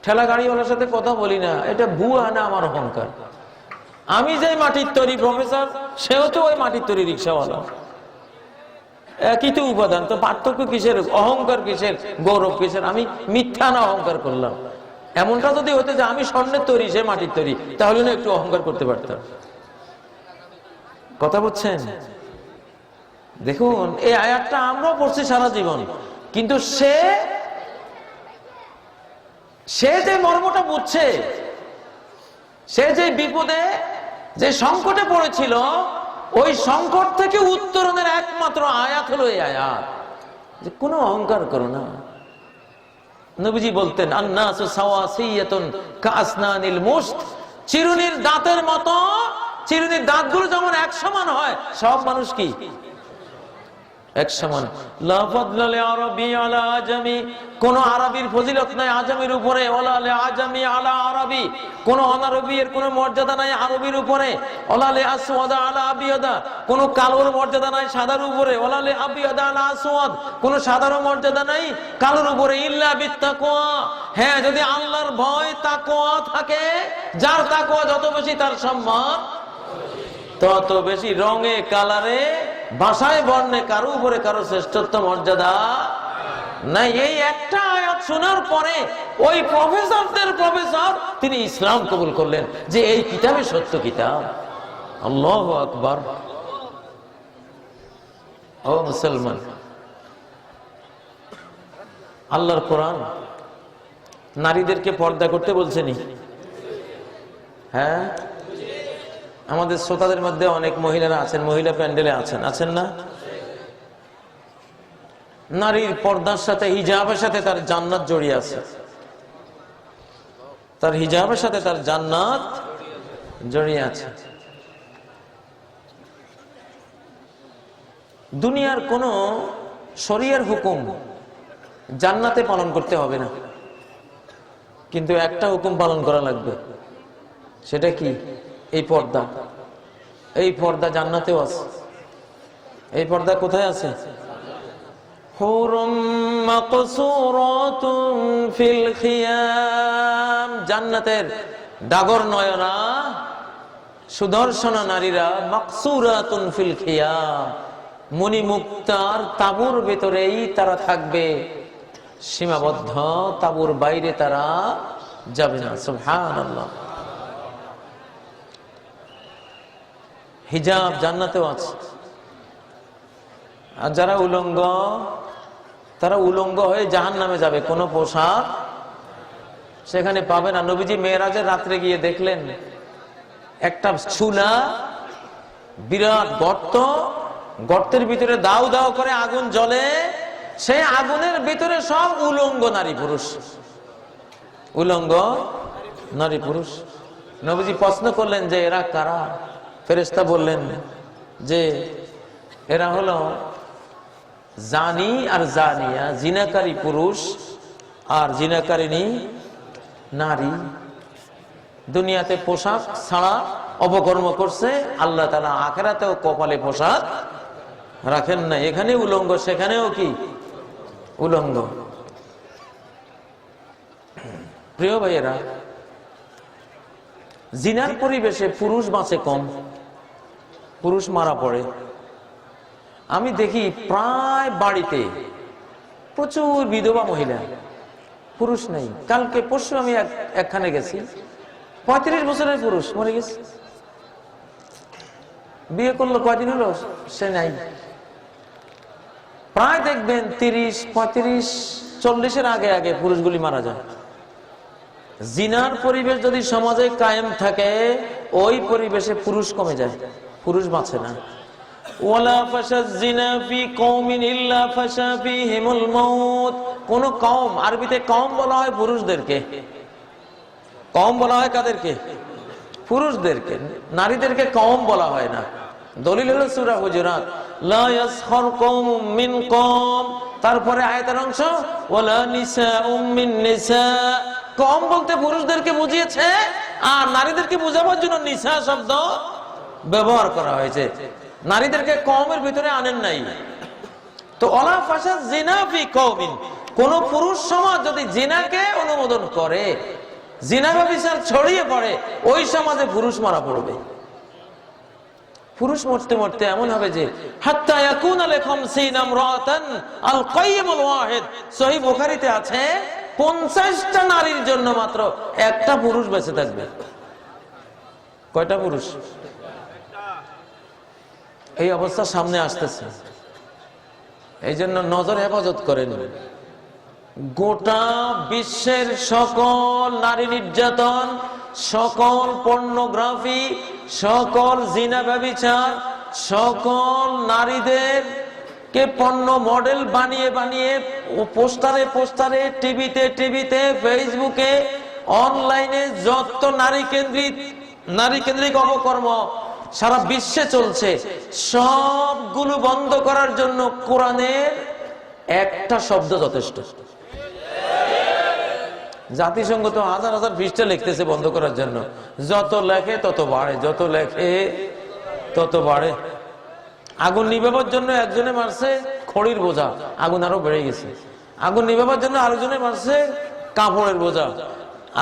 ঠেলা গাড়িওয়ালার সাথে কথা বলি না, এটা ভুয়া না আমার অহংকার? আমি যে মাটির তৈরি প্রফেসর, সেও তো ওই মাটির তৈরি রিক্সাওয়ালা। একই তো উপাদান, তো পার্থক্য কিসের? অহংকার কিসের? গৌরব কিসের? আমি মিথ্যা না অহংকার করলাম? এমনটা যদি হতে যে আমি স্বর্ণের তৈরি, সে মাটির তৈরি, তাহলে না একটু অহংকার করতে পারতাম। কথা বলছেন? দেখুন, এই আয়াতটা আমরাও পড়ছি সারা জীবন, কিন্তু সে যে মর্মটা বুঝছে, সে যে বিপদে, যে সংকটে পড়েছিল, ওই সংকট থেকে উত্তরণের একমাত্র আয়াত হলো এই আয়াত, যে কোনো অহংকার করো না। নবীজি বলতেন, আন্নাসু সাওয়াসিয়াতুন কাসনানিল মুশত। চিরুনির দাঁতের মতো, চিরুনির দাঁতগুলো যেমন এক সমান হয়, সব মানুষ কি এক সমান। লা ফাদলা লিআরাবি আলা আজামি। কোন আরবির ফজিলত নাই আজামির উপরে, ওয়ালা লিআজামি আলা আরবি। কোন অনারবীর কোন মর্যাদা নাই আরবির উপরে, ওয়ালা লিআসওয়াদা আলা আবিয়াদা। কোন কালোর মর্যাদা নাই সাদার উপরে, ওয়ালা লিআবিয়াদা আলা আসওয়াদ। কোন সাদার মর্যাদা নাই কালোর উপরে, ইল্লা বিত্তাকওয়া। হ্যাঁ, যদি আল্লাহর ভয় তাকওয়া থাকে, যার তাকওয়া যত বেশি তার সম্মান তত বেশি। রঙে কালারে ভাষায় বর্ণে কারো উপরে কারো শ্রেষ্ঠত্ব মর্যাদা নাই। এই একটা আয়াত শোনার পরে ওই প্রফেসরদের প্রফেসর তিনি ইসলাম কবুল করলেন, যে এই কিতাবে সত্য কিতাব। আল্লাহু আকবার। ও মুসলমান, আল্লাহর কোরআন নারীদেরকে পর্দা করতে বলছেনি? হ্যাঁ, আমাদের শ্রোতাদের মধ্যে অনেক মহিলারা আছেন, মহিলা প্যান্ডেলে আছেন না? নারীর পর্দার সাথে, হিজাবের সাথে তার জান্নাত জড়িয়ে আছে। তার হিজাবের সাথে তার জান্নাত জড়িয়ে আছে। দুনিয়ার কোন শরিয়ার হুকুম জান্নাতে পালন করতে হবে না, কিন্তু একটা হুকুম পালন করা লাগবে। সেটা কি? এই পর্দা। এই পর্দা জান্নাতেও আছে। এই পর্দা কোথায় আছে? হুরুম মাকসুরাতুন ফিল খিয়াম, জান্নাতের ডাগর নয়না সুদর্শনা নারীরা মাকসুরাতুন ফিল খিয়াম, মণিমুক্তার তাঁবুর ভেতরেই তারা থাকবে, সীমাবদ্ধ, তাঁবুর বাইরে তারা যাবে না। সুবহানাল্লাহ। হিজাব জান্নাতেও আছে। আর যারা উলঙ্গ, তারা উলঙ্গ হয়ে জাহান্নামে যাবে, কোনো পোশাক সেখানে পাবে না। নবীজি মেরাজের রাত্রে গিয়ে দেখলেন একটা চুলা, বিরাট গর্ত, গর্তের ভিতরে দাউ দাউ করে আগুন জ্বলে, সেই আগুনের ভিতরে সব উলঙ্গ নারী পুরুষ, উলঙ্গ নারী পুরুষ। নবীজি প্রশ্ন করলেন যে এরা কারা? ফেরেশতা বললেন যে এরা হলো জানি আর জানিয়া, জিনাকারী পুরুষ আর জিনাকারিনী নারী। দুনিয়াতে পোশাক ছাড়া অপকর্ম করছে, আল্লাহ তাআলা আখিরাতেও কপালে পোশাক রাখেন না। এখানে উলঙ্গ, সেখানেও কি উলঙ্গ। প্রিয় ভাইয়েরা, জিনার পরিবেশে পুরুষ বাঁচে কম, পুরুষ মারা পড়ে। আমি দেখি প্রায় বাড়িতে প্রচুর বিধবা মহিলা, পুরুষ নেই। কালকে পরশু আমি একখানে গেছি, 35 বছরের পুরুষ মরে গেছে। বিয়ে করলো কয়দিন হলো, সে নাই। প্রায় দেখবেন 30, 35, 40-এর আগে আগে পুরুষগুলি মারা যায়। জিনার পরিবেশ যদি সমাজে কায়েম থাকে, ওই পরিবেশে পুরুষ কমে যায়, পুরুষ বাঁচে না। ওয়ালা ফাশাজ জিনা ফি কওমিন ইল্লা ফাশা ফিহিমুল মাউত। কোন কওম, আরবিতে কওম বলা হয় পুরুষদেরকে। কওম বলা হয় কাদেরকে? পুরুষদেরকে। নারীদেরকে কওম বলা হয় না। দলিল হলো সূরা হুজুরাত, লা ইয়াসখার কওমুম মিন কওম, তারপরে আয়াতের অংশ ওয়ালা নিসাউম মিন নিসা। কওম বলতে পুরুষদেরকে বুঝিয়েছে, আর নারীদেরকে বোঝাবার জন্য নিসা শব্দ ব্যবহার করা হয়েছে। নারীদেরকে কওমের ভিতরে আনেন নাই। তো ওয়ালা ফাশাজ জিনা ফি কওমিন, কোন পুরুষ সমাজ যদি জিনাকে অনুমোদন করে, জিনা ব্যভিচার ছড়িয়ে পড়ে, ওই সমাজে পুরুষ মারা পড়বে। পুরুষ মরতে মরতে এমন হবে যে হাত্তা ইয়াকুনা লি50 ইমরাতান আল কাইয়িমুল ওয়াহিদ, সহিহ বুখারীতে আছে 50টা নারীর জন্য মাত্র একটা পুরুষ বেঁচে থাকবে। কয়টা পুরুষ? এই অবস্থা সামনে আসতেছে। এই জন্য নজর হেফাজত করেন। গোটা বিশ্বের সকল নারী নির্যাতন, সকল পর্নোগ্রাফি, সকল জিনা ব্যভিচার, সকল নারীদেরকে পণ্য মডেল বানিয়ে বানিয়ে পোস্টারে পোস্টারে, টিভিতে টিভিতে, ফেসবুকে, অনলাইনে যত নারী কেন্দ্রিক অপকর্ম সারা বিশ্বে চলছে, সবগুলো বন্ধ করার জন্য কোরআনের একটা শব্দ যথেষ্ট। জাতিসংঘ তো হাজার হাজার পৃষ্ঠা লিখতেছে বন্ধ করার জন্য। যত লেখে তত বাড়ে, যত লেখে তত বাড়ে। আগুন নিভাবার জন্য একজনে মারছে খড়ির বোঝা, আগুন আরো বেড়ে গেছে। আগুন নিভাবার জন্য আরেকজনে মারছে কাপড়ের বোঝা,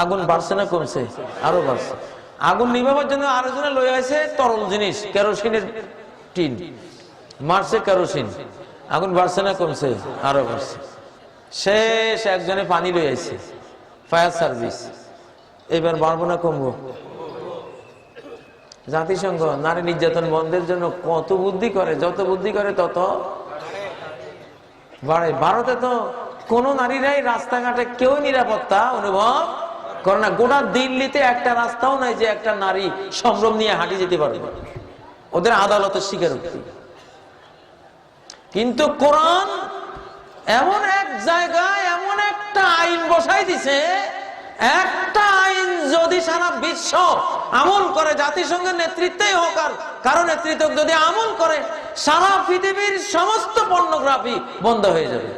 আগুন বাড়ছে না কমছে? আরো বাড়ছে। আগুন নিভাবার জন্য আরেকজনে লয়ে আসে তরল জিনিস, কেরোসিনের টিন, মারছে কেরোসিন, আগুন বাড়ছে না কমছে? আরো বাড়ছে। শেষ একজনে পানি লয়ে আসছে, ফায়ার সার্ভিস। এবার বাড়বো না কমবো? জাতিসংঘ নারী নির্যাতন বন্ধের জন্য কত বুদ্ধি করে, যত বুদ্ধি করে তত বাড়ে। ভারতে তো কোন নারীরাই রাস্তাঘাটে কেউ নিরাপত্তা অনুভব করে না। গোটা দিল্লিতে একটা রাস্তাও নাই যে একটা নারী সম্ভ্রম নিয়ে হাঁটি যেতে পারবে, ওদের আদালতের স্বীকারোক্তি। কিন্তু কোরআন এমন এক জায়গায় এমন একটা আইন বসাই দিছে, একটা আইন যদি সারা বিশ্ব আমল করে, জাতিসংঘের নেতৃত্বেই হোক আর কারো নেতৃত্ব যদি আমল করে, সারা পৃথিবীর সমস্ত পর্নোগ্রাফি বন্ধ হয়ে যাবে,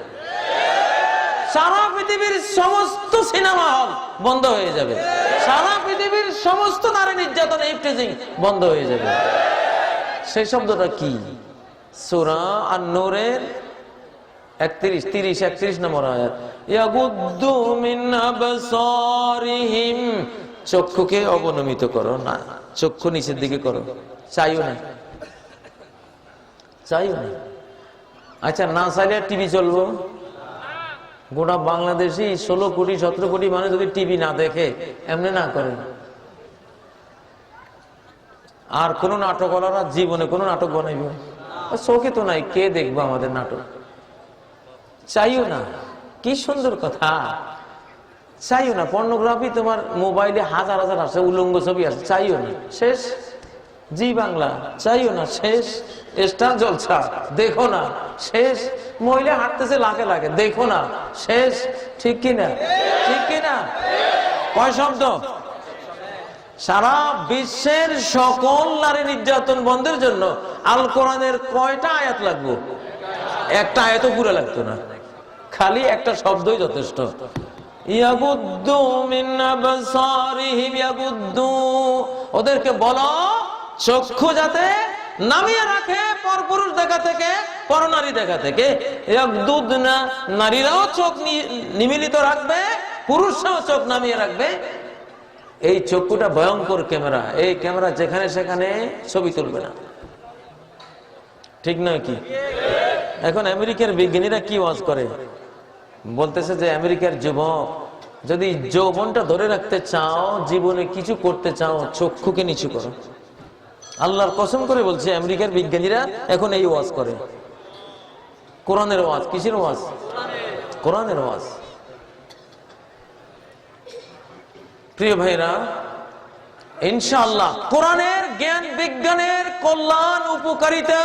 সারা পৃথিবীর সমস্ত সিনেমা হল বন্ধ হয়ে যাবে, সারা পৃথিবীর সমস্ত নারী নির্যাতন ইফটিজিং বন্ধ হয়ে যাবে। সেই শব্দটা কি? সূরা আন-নূরের 31 নম্বর আয়াত, ইয়াগুদ্দু মিন আবসারিহিম, চক্ষুকে অবনমিত করো না, চক্ষু নিচের দিকে করো, চাইও না, চাইও না। আচ্ছা, না চাইলে টিভি চলবো? গোটা বাংলাদেশি 16 কোটি 17 কোটি মানুষ যদি টিভি না দেখে, এমনি না করে, আর কোন নাটকওয়ালারা জীবনে কোন নাটক বানাইবে? চোখে তো নাই, কে দেখবো আমাদের নাটক? চাইও না। কি সুন্দর কথা, চাইও না। পর্নোগ্রাফি তোমার মোবাইলে হাজার হাজার আছে, উলঙ্গ ছবি আছে, চাইও না, শেষ। জি বাংলা চাইও না, শেষ। স্টার জলসা দেখো না, শেষ। মহিলা হাঁটতেছে লাখে লাখে, দেখো না, শেষ। ঠিক কিনা? ঠিক কিনা? কয় শব্দ? সারা বিশ্বের সকল নারী নির্যাতন বন্ধের জন্য আল কোরআনের কয়টা আয়াত লাগবে? একটা আয়াতও পুরো লাগতো না, খালি একটা শব্দই যথেষ্ট। ইয়াগুদ্দু মিন আবসারিহিম, ইয়াগুদ্দু, ওদেরকে বলো চক্ষু যাতে নামিয়ে রাখে পরপুরুষ দেখা থেকে, পরনারী দেখা থেকে। ইয়াগদুদনা, নারীরাও চোখ নিমিলিত রাখবে, পুরুষরাও চোখ নামিয়ে রাখবে। এই চক্ষুটা ভয়ঙ্কর ক্যামেরা, এই ক্যামেরা যেখানে সেখানে ছবি তুলবে না, ঠিক নয় কি? এখন আমেরিকার বিজ্ঞানীরা কি ওয়াজ করে, বলতেছে যে আমেরিকার যুবক, যদি যৌবনটা ধরে রাখতে চাও, জীবনে কিছু করতে চাও, চক্ষুকে নিচু করো। আল্লাহর কসম করে বলছে, আমেরিকার বিজ্ঞানীরা এখন এই ওয়াজ করে। কোরআনের ওয়াজ। কিসের ওয়াজ? কোরআনের ওয়াজ। প্রিয় ভাইরা, ইনশাআল্লাহ কোরআনের জ্ঞান বিজ্ঞানের কল্যাণ উপকারিতা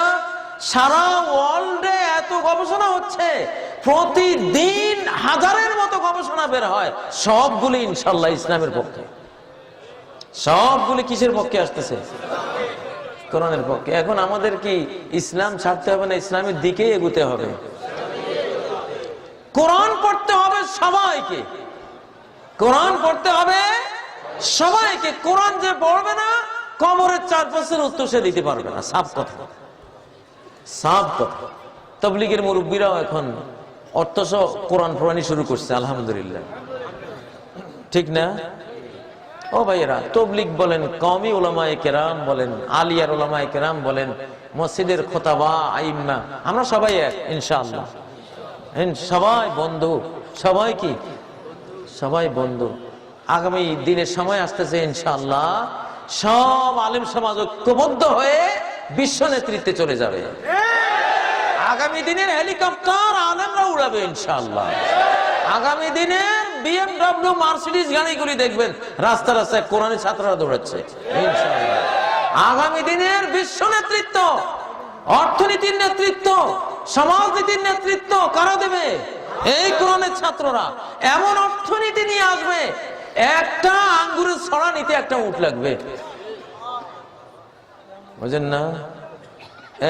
সারা ওয়ার্ল্ডে এত গবেষণা হচ্ছে, প্রতিদিন হাজারের মতো গবেষণা বের হয়, সবগুলি ইনশাআল্লাহ ইসলামের পক্ষে। সবগুলি কিসের পক্ষে আসতেছে? কোরআনের পক্ষে। এখন আমাদের কি ইসলাম ছাড়তে হবে না, ইসলামের দিকে এগুতে হবে? কোরআন পড়তে হবে সবাইকে, কোরআন পড়তে হবে সবাইকে। কোরআন যে পড়বে না, কবরের 4 উত্তর সে দিতে পারবে না, সাফ কথা, সাফ কথা। তাবলীগের মুরব্বীরাও এখন অর্থসহ কোরআন পড়ানি শুরু করছে, আলহামদুলিল্লাহ, ঠিক না? ও ভাইয়েরা, তাবলীগ বলেন, কওমি উলামায়ে কেরাম বলেন, আলিয়ার উলামায়ে কেরাম বলেন, মসজিদের খোতাবা, আইম্মা, আমরা সবাই এক ইনশাআল্লাহ। সবাই বন্ধু, সবাই কি? সবাই বন্ধু। আগামী দিনের সময় আসতেছে ইনশাআল্লাহ, সব আলেম সমাজ ঐক্যবদ্ধ হয়ে বিশ্ব নেতৃত্বে চলে যাবে। আগামী দিনের হেলিকপ্টার আলেমরা উড়াবে ইনশাআল্লাহ। আগামী দিনের BMW, মার্সিডিজ গাড়িগুলি দেখবেন রাস্তা রাস্তায় কোরআনের ছাত্ররা দৌড়াচ্ছে ইনশাআল্লাহ। আগামী দিনের বিশ্ব নেতৃত্ব, অর্থনীতির নেতৃত্ব, সমাজনীতির নেতৃত্ব কারা দেবে? এই কোরআনের ছাত্ররা। এমন অর্থনীতি নিয়ে আসবে, একটা আঙ্গুরের ছড়া নিতে একটা উট লাগবে, বুঝেন না?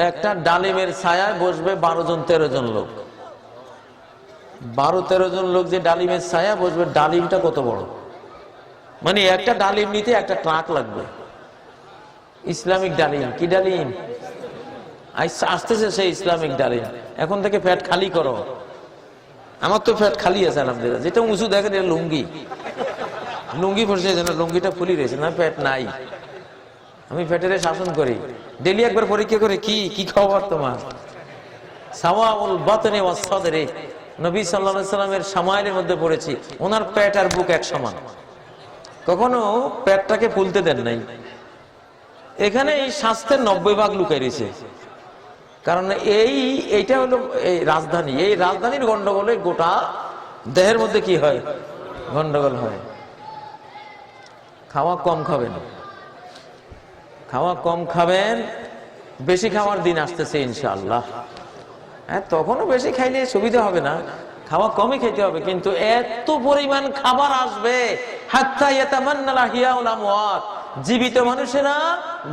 একটা ডালিমের ছায়ায় বসবে 12 জন 13 জন লোক। 12-13 জন লোক যে ডালিমের ছায়া বসবে, ডালিমটা কত বড়, মানে একটা ডালিম নিতে একটা ট্রাক লাগবে। ইসলামিক ডালিম। কি ডালিম? আসতেছে সেই ইসলামিক ডালিম। এখন থেকে পেট খালি করো। আমার তো পেট খালি আছে আলহামদুলিল্লাহ। যেটা উঁচু দেখেন এটা লুঙ্গি, লুঙ্গি পড়ছে, লুঙ্গিটা ফুলি রয়েছে না, পেট নাই। আমি পেটের শাসন করি, ডেলি একবার পরীক্ষা করে, কি কি খবর তোমার? সাওয়াউল বাতনি ওয়াস সাদরি, নবী সাল্লাল্লাহু আলাইহি সাল্লামের সামাইলের মধ্যে পড়েছি, ওনার পেট আর বুক এক সমান, কখনো পেটটাকে ফুলতে দেন নাই। এখানে এই স্বাস্থ্যের 90 ভাগ লুকাই রয়েছে। কারণ এইটা হলো এই রাজধানী, এই রাজধানীর গন্ডগোলে গোটা দেহের মধ্যে কি হয়? গন্ডগোল হয়। খাওয়া কম খাবেন, খাওয়া কম খাবেন, বেশি খাওয়ার দিন আসতেছে ইনশাআল্লাহ। হ্যাঁ, তখনও বেশি খাইলে সুবিধা হবে না, খাওয়া কমই খেতে হবে, কিন্তু এত পরিমাণ খাবার আসবে হাত্তা ইয়াতামান্নাল আহিয়াউল আমওয়াত, জীবিত মানুষেরা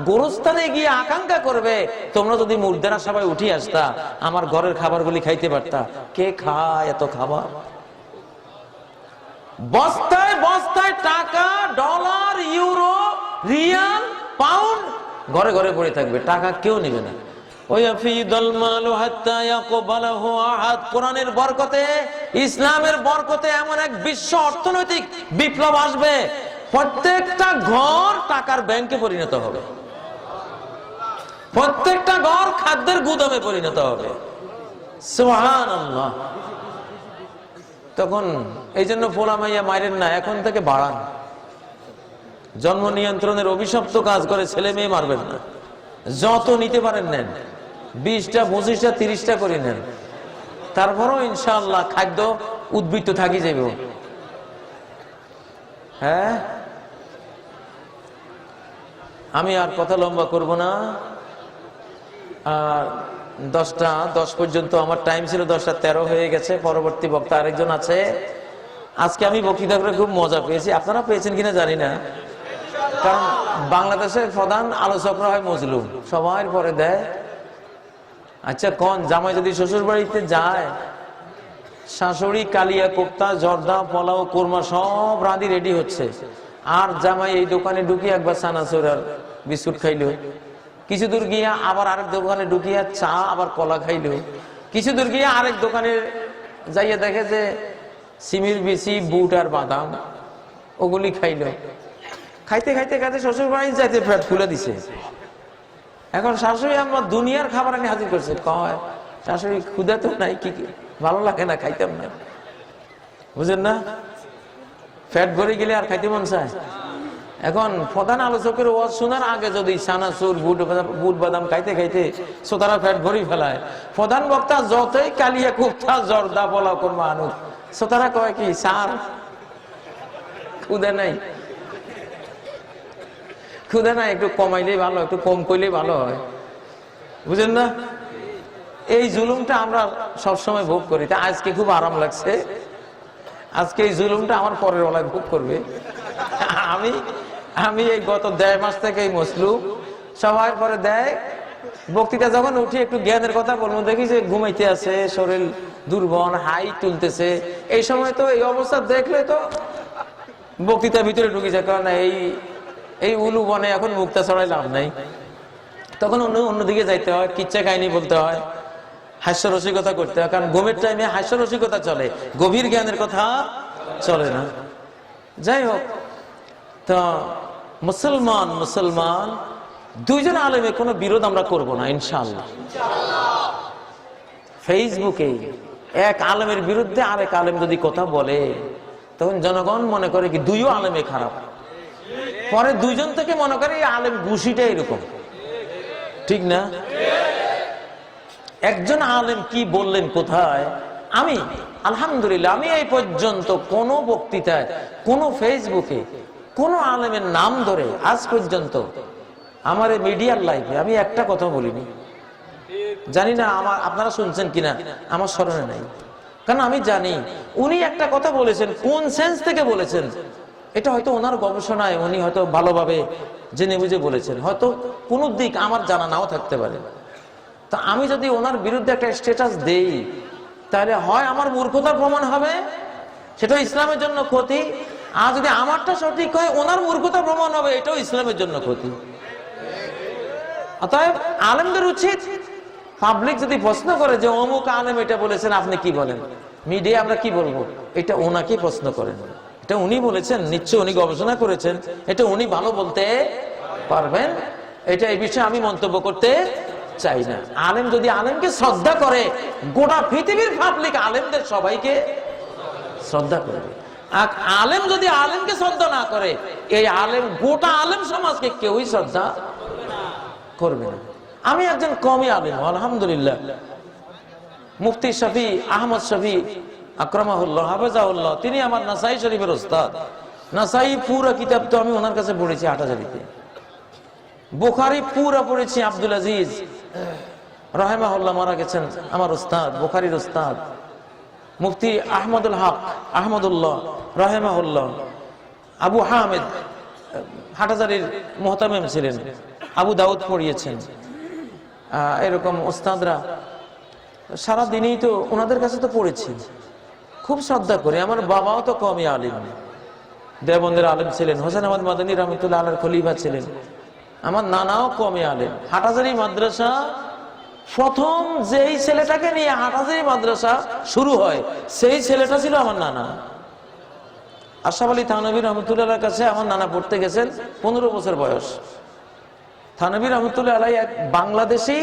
গোরস্থানে গিয়ে আকাঙ্ক্ষা করবে তোমরা যদি মুর্দারা সবাই উঠে আসতা, আমার ঘরের খাবারগুলি খাইতে পারতা। কে খায় এত খাবার? বস্তায় বস্তায় টাকা, ডলার, ইউরো, রিয়াল, পাউন্ড ঘরে ঘরে পড়ে থাকবে, টাকা কেউ নেবে না। কোরআনের বরকতে, ইসলামের বরকতে এমন এক বিশ্ব অর্থনৈতিক বিপ্লব আসবে, প্রত্যেকটা ঘর টাকার ব্যাংকে পরিণত হবে, প্রত্যেকটা ঘর খাদ্যের গুদামে পরিণত হবে। সুবহানাল্লাহ। তখন এই জন্য পোলা মাইয়া মাইরেন না, এখন থেকে বাড়ান। জন্ম নিয়ন্ত্রণের অভিশপ্ত কাজ করে ছেলে মেয়ে মারবেন না, যত নিতে পারেন নেন, 20টা 25টা 30টা করে নেন, তারপরও ইনশাআল্লাহ খাদ্য উদ্বৃত্ত থাকি যাইব। হ্যাঁ, আমি আর কথা লম্বা করব না। আর 10টা 10 পর্যন্ত আমার টাইম ছিল, 10টা13 হয়ে গেছে। পরবর্তী বক্তা আরেকজন আছে। আজকে আমি বক্তৃতা করে খুব মজা পেয়েছি, আপনারা পেয়েছেন কিনা জানি না, কারণ বাংলাদেশের প্রধান আলোচকরা হয় মজলুম, সবার পরে দেয়। আচ্ছা কোন জামাই যদি শ্বশুর বাড়িতে যায়, শাশুড়ি কালিয়া কোপ্তা, জর্দা, পোলাও, কোরমা সব রাঁধি রেডি হচ্ছে, আর জামাই এই দোকানে ঢুকিয়ে একবার চানাচুর আর বিস্কুট খাইলো, কিছু দূর গিয়া আবার আরেক দোকানে ঢুকিয়া চা আবার কলা খাইলো, কিছু দূর গিয়া আরেক দোকানে যাইয়া দেখে যে সিমির বিচি, বুট আর বাদাম ওগুলি খাইলো। খাইতে খাইতে খাইতে শ্বশুর বাড়ি যাইতে পেট ফুলে দিছে। এখন শাশুড়ি আমার দুনিয়ার খাবার আনি হাজির করছে, কয় শাশুড়ি ক্ষুধা তো নাই, কি ভালো লাগে না, খাইতাম না। বুঝেন না, পেট ভরে গেলে আর খাইতে মন চায়। এখন প্রধান আলোচকের ওয়াজ শোনার আগে যদি চানাচুর, বুট বাদাম খাইতে খাইতে শ্রোতারা পেট ভরি ফেলায়, প্রধান বক্তা যতই কালিয়া কুপ্তা, জর্দা, পোলাও, কোরমা আনুক, শ্রোতারা কয় কি স্যার ক্ষুধা নাই, ক্ষুধা নাই, একটু কমাইলেই ভালো, একটু কম করলেই ভালো হয়। বুঝেন না, এই জুলুমটা আমরা সবসময় ভোগ করি। তা আজকে খুব আরাম লাগছে, আজকে এই জুলুমটা আমার পরের বেলায় ভোগ করবে। আমি এই গত 1.5 মাস থেকে এই মসলুম সবার পরে দেয়। বক্তৃতা যখন উঠি একটু জ্ঞানের কথা বলবো, দেখি যে ঘুমাইতে আছে, শরীর দুর্বল, হাই তুলতেছে, এই সময় তো এই অবস্থা দেখলে তো বক্তৃতার ভিতরে ঢুকে যায়, কারণ এই উলু বনে এখন মুক্তা ছড়াই লাভ নাই, তখন অন্যদিকে যাইতে হয়, কিচ্ছা কাহিনী বলতে হয়, হাস্যরসিকতা করতে হয়, কারণ ঘুমের টাইমে হাস্যরসিকতা চলে, গভীর জ্ঞানের কথা চলে না। যাই হোক, তো মুসলমান দুইজন আলেমে কোনো বিরোধ আমরা করব না ইনশাআল্লাহ। ফেসবুকে এক আলেমের বিরুদ্ধে আরেক আলেম যদি কথা বলে, তখন জনগণ মনে করে কি দুইও আলেমে খারাপ, পরে দুইজন থেকে মনে করে এই আলেম গুছিটা এরকম, ঠিক না? একজন আলেম কি বললেন কোথায়, আমি আলহামদুলিল্লাহ আমি এই পর্যন্ত কোন বক্তৃতায়, কোন ফেসবুকে কোন আলেমের নাম ধরে আজ পর্যন্ত আমার এই মিডিয়ার লাইফে আমি একটা কথা বলিনি। জানি না আপনারা শুনছেন কিনা, আমার স্মরণে নাই, কারণ আমি জানি উনি একটা কথা বলেছেন, কোন সেন্স থেকে বলেছেন এটা হয়তো ওনার গবেষণায় উনি হয়তো ভালোভাবে জেনে বুঝে বলেছেন, হয়তো কোন দিক আমার জানা নাও থাকতে পারে। তা আমি যদি ওনার বিরুদ্ধে একটা স্ট্যাটাস দেই, তাহলে হয় আমার মূর্খতার প্রমাণ হবে, সেটা ইসলামের জন্য ক্ষতি, আর যদি আমারটা সঠিক হয় ওনার মূর্খতা প্রমাণ হবে, এটাও ইসলামের জন্য ক্ষতি। অতএব আলেমদের উচিত, পাবলিক যদি প্রশ্ন করে যে অমুক আলেম এটা বলেছেন আপনি কি বলেন, মিডিয়া আমরা কি বলবো, এটা ওনাকে প্রশ্ন করেন, এটা উনি বলেছেন, নিশ্চয় উনি গবেষণা করেছেন, এটা উনি ভালো বলতে পারবেন, এটা এই বিষয়ে আমি মন্তব্য করতে চাই না। আলেম যদি আলেমকে শ্রদ্ধা করে, গোটা পৃথিবীর পাবলিক আলেমদের সবাইকে শ্রদ্ধা করবে। আর আলেম যদি আলেমকে শ্রদ্ধা না করে, এই আলেম গোটা আলেম সমাজকে কেউই শ্রদ্ধা করবে না। আমি একজন কওমি আলেম আলহামদুলিল্লাহ, মুফতি শফি আহমদ শফি আকরামাহুল্লাহ হাফেজাহুল্লাহ, তিনি আমার নাসাই শরীফের ওস্তাদ। নাসাই পুরা কিতাব তো আমি ওনার কাছে পড়েছি হাটহাজারীতে। বুখারী পুরা পড়েছি, আব্দুল আজিজ রাহিমাহুল্লাহ মারা গেছেন, আমার উস্তাদ, বুখারীর উস্তাদ। মুফতি আহমদুল হক আহমদুল্লাহ রাহিমাহুল্লাহ, আবু হামিদ হাটহাজারীর মুহতামিম ছিলেন, আবু দাউদ পড়িয়েছেন। এরকম উস্তাদরা সারা দিনই তো ওনাদের কাছে তো পড়েছি, খুব শ্রদ্ধা করি। আমার বাবাও তো কমই আলিম, দেওবন্দের আলিম ছিলেন, হোসেন আহমদ মাদানী রহমতুল্লাহ আলাইহির খলিফা ছিলেন। আমার নানাও কমই আলিম। হাটহাজারী মাদ্রাসা প্রথম যেই ছেলেটাকে নিয়ে হাটহাজারী মাদ্রাসা শুরু হয়, সেই ছেলেটা ছিল আমার নানা আশরাফ আলী থানভী রহমতুল্লাহর কাছে। আমার নানা পড়তে গেছেন 15 বছর বয়স। থানভী রহমতুল্লাহ আলাইহি এক বাংলাদেশি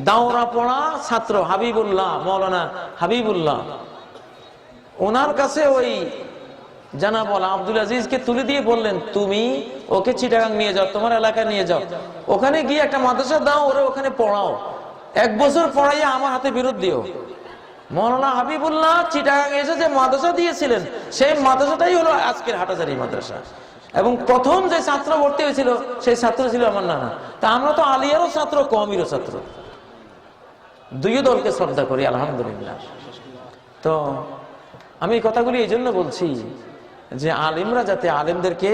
দাওরা পড়া ছাত্র হাবিবুল্লাহ, মৌলানা হাবিবুল্লাহ, ওনার কাছে ওই জানাব আব্দুল আজিজকে তুলে দিয়ে বললেন, তুমি ওকে চিটাগাং নিয়ে যাও, তোমার এলাকায় নিয়ে যাও, ওখানে গিয়ে একটা মাদ্রাসা দাও, ওরে ওখানে পড়াও, 1 বছর পড়াইয়া আমার হাতে বিরোধ দিও। মৌলানা হাবিবুল্লাহ চিটাগাং এসে যে মাদ্রাসা দিয়েছিলেন, সেই মাদ্রাসাটাই হলো আজকের হাটহাজারী মাদ্রাসা। এবং প্রথম যে ছাত্র ভর্তি হয়েছিল সেই ছাত্র ছিল আমার নানা। তা আমরা তো আলিয়ারও ছাত্র, কওমিরও ছাত্র, দুই দলকে শ্রদ্ধা করি আলহামদুলিল্লাহ। তো আমি কথাগুলি এই জন্য বলছি যে আলিমরা যাতে আলেমদেরকে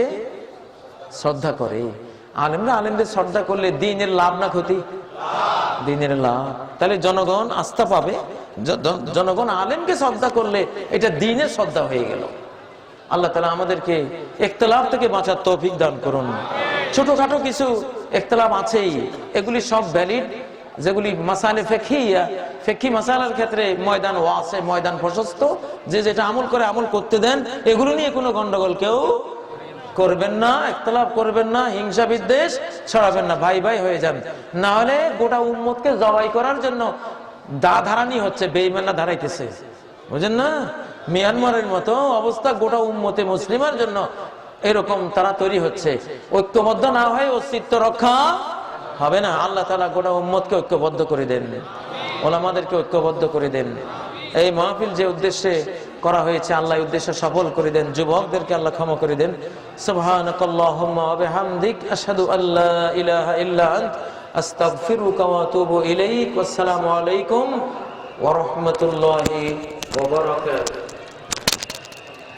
শ্রদ্ধা করে। আলেমরা আলেমদের শ্রদ্ধা করলে দ্বীনের লাভ না ক্ষতি? দ্বীনের লাভ। তাহলে জনগণ আস্থা পাবে, জনগণ আলেমকে শ্রদ্ধা করলে এটা দ্বীনের শ্রদ্ধা হয়ে গেল। আল্লাহ তাআলা আমাদেরকে ইখতিলাফ থেকে বাঁচার তৌফিক দান করুন। ছোটখাটো কিছু ইখতিলাফ আছেই, এগুলি সব ভ্যালিড। যেগুলি মাসালে ফিকহিয়া, ফিকহি মাসালার ক্ষেত্রে ময়দান ওয়াসে, ময়দান প্রশস্ত, যে যেটা আমল করে আমল করতে দেন। এগুলো নিয়ে কোনো গন্ডগোল কেউ করবেন না, ইখতিলাফ করবেন না, হিংসা বিদ্বেষ ছড়াবেন না, ভাই ভাই হয়ে যান। না হলে গোটা উম্মতকে জবাই করার জন্য ধারানি হচ্ছে, বেঈমানরা ধারাইতেছে, বুঝেন না? মিয়ানমারের মতো অবস্থা, গোটা উম্মতে মুসলিমার জন্য এরকম তারা তৈরি হচ্ছে। ঐক্যবদ্ধ না হয়ে অস্তিত্ব রক্ষা হবে না। আল্লাহ তাআলা গোটা উম্মতকে ঐক্যবদ্ধ করে দেন, ওলামাদেরকে ঐক্যবদ্ধ করে দেন। এই মাহফিল যে উদ্দেশ্যে করা হয়েছে, আল্লাহ উদ্দেশ্য সফল করে দেন। যুবকদেরকে আল্লাহ ক্ষমা করে দেন। সুবহানাকাল্লাহুম্মা ওয়া বিহামদিক, আশহাদু আল্লা ইলাহা ইল্লা আনত, আস্তাগফিরুকা ওয়া আতুবু ইলাইক। ওয়াসসালামু আলাইকুম ওয়া রাহমাতুল্লাহি ওয়া বারাকাতুহু।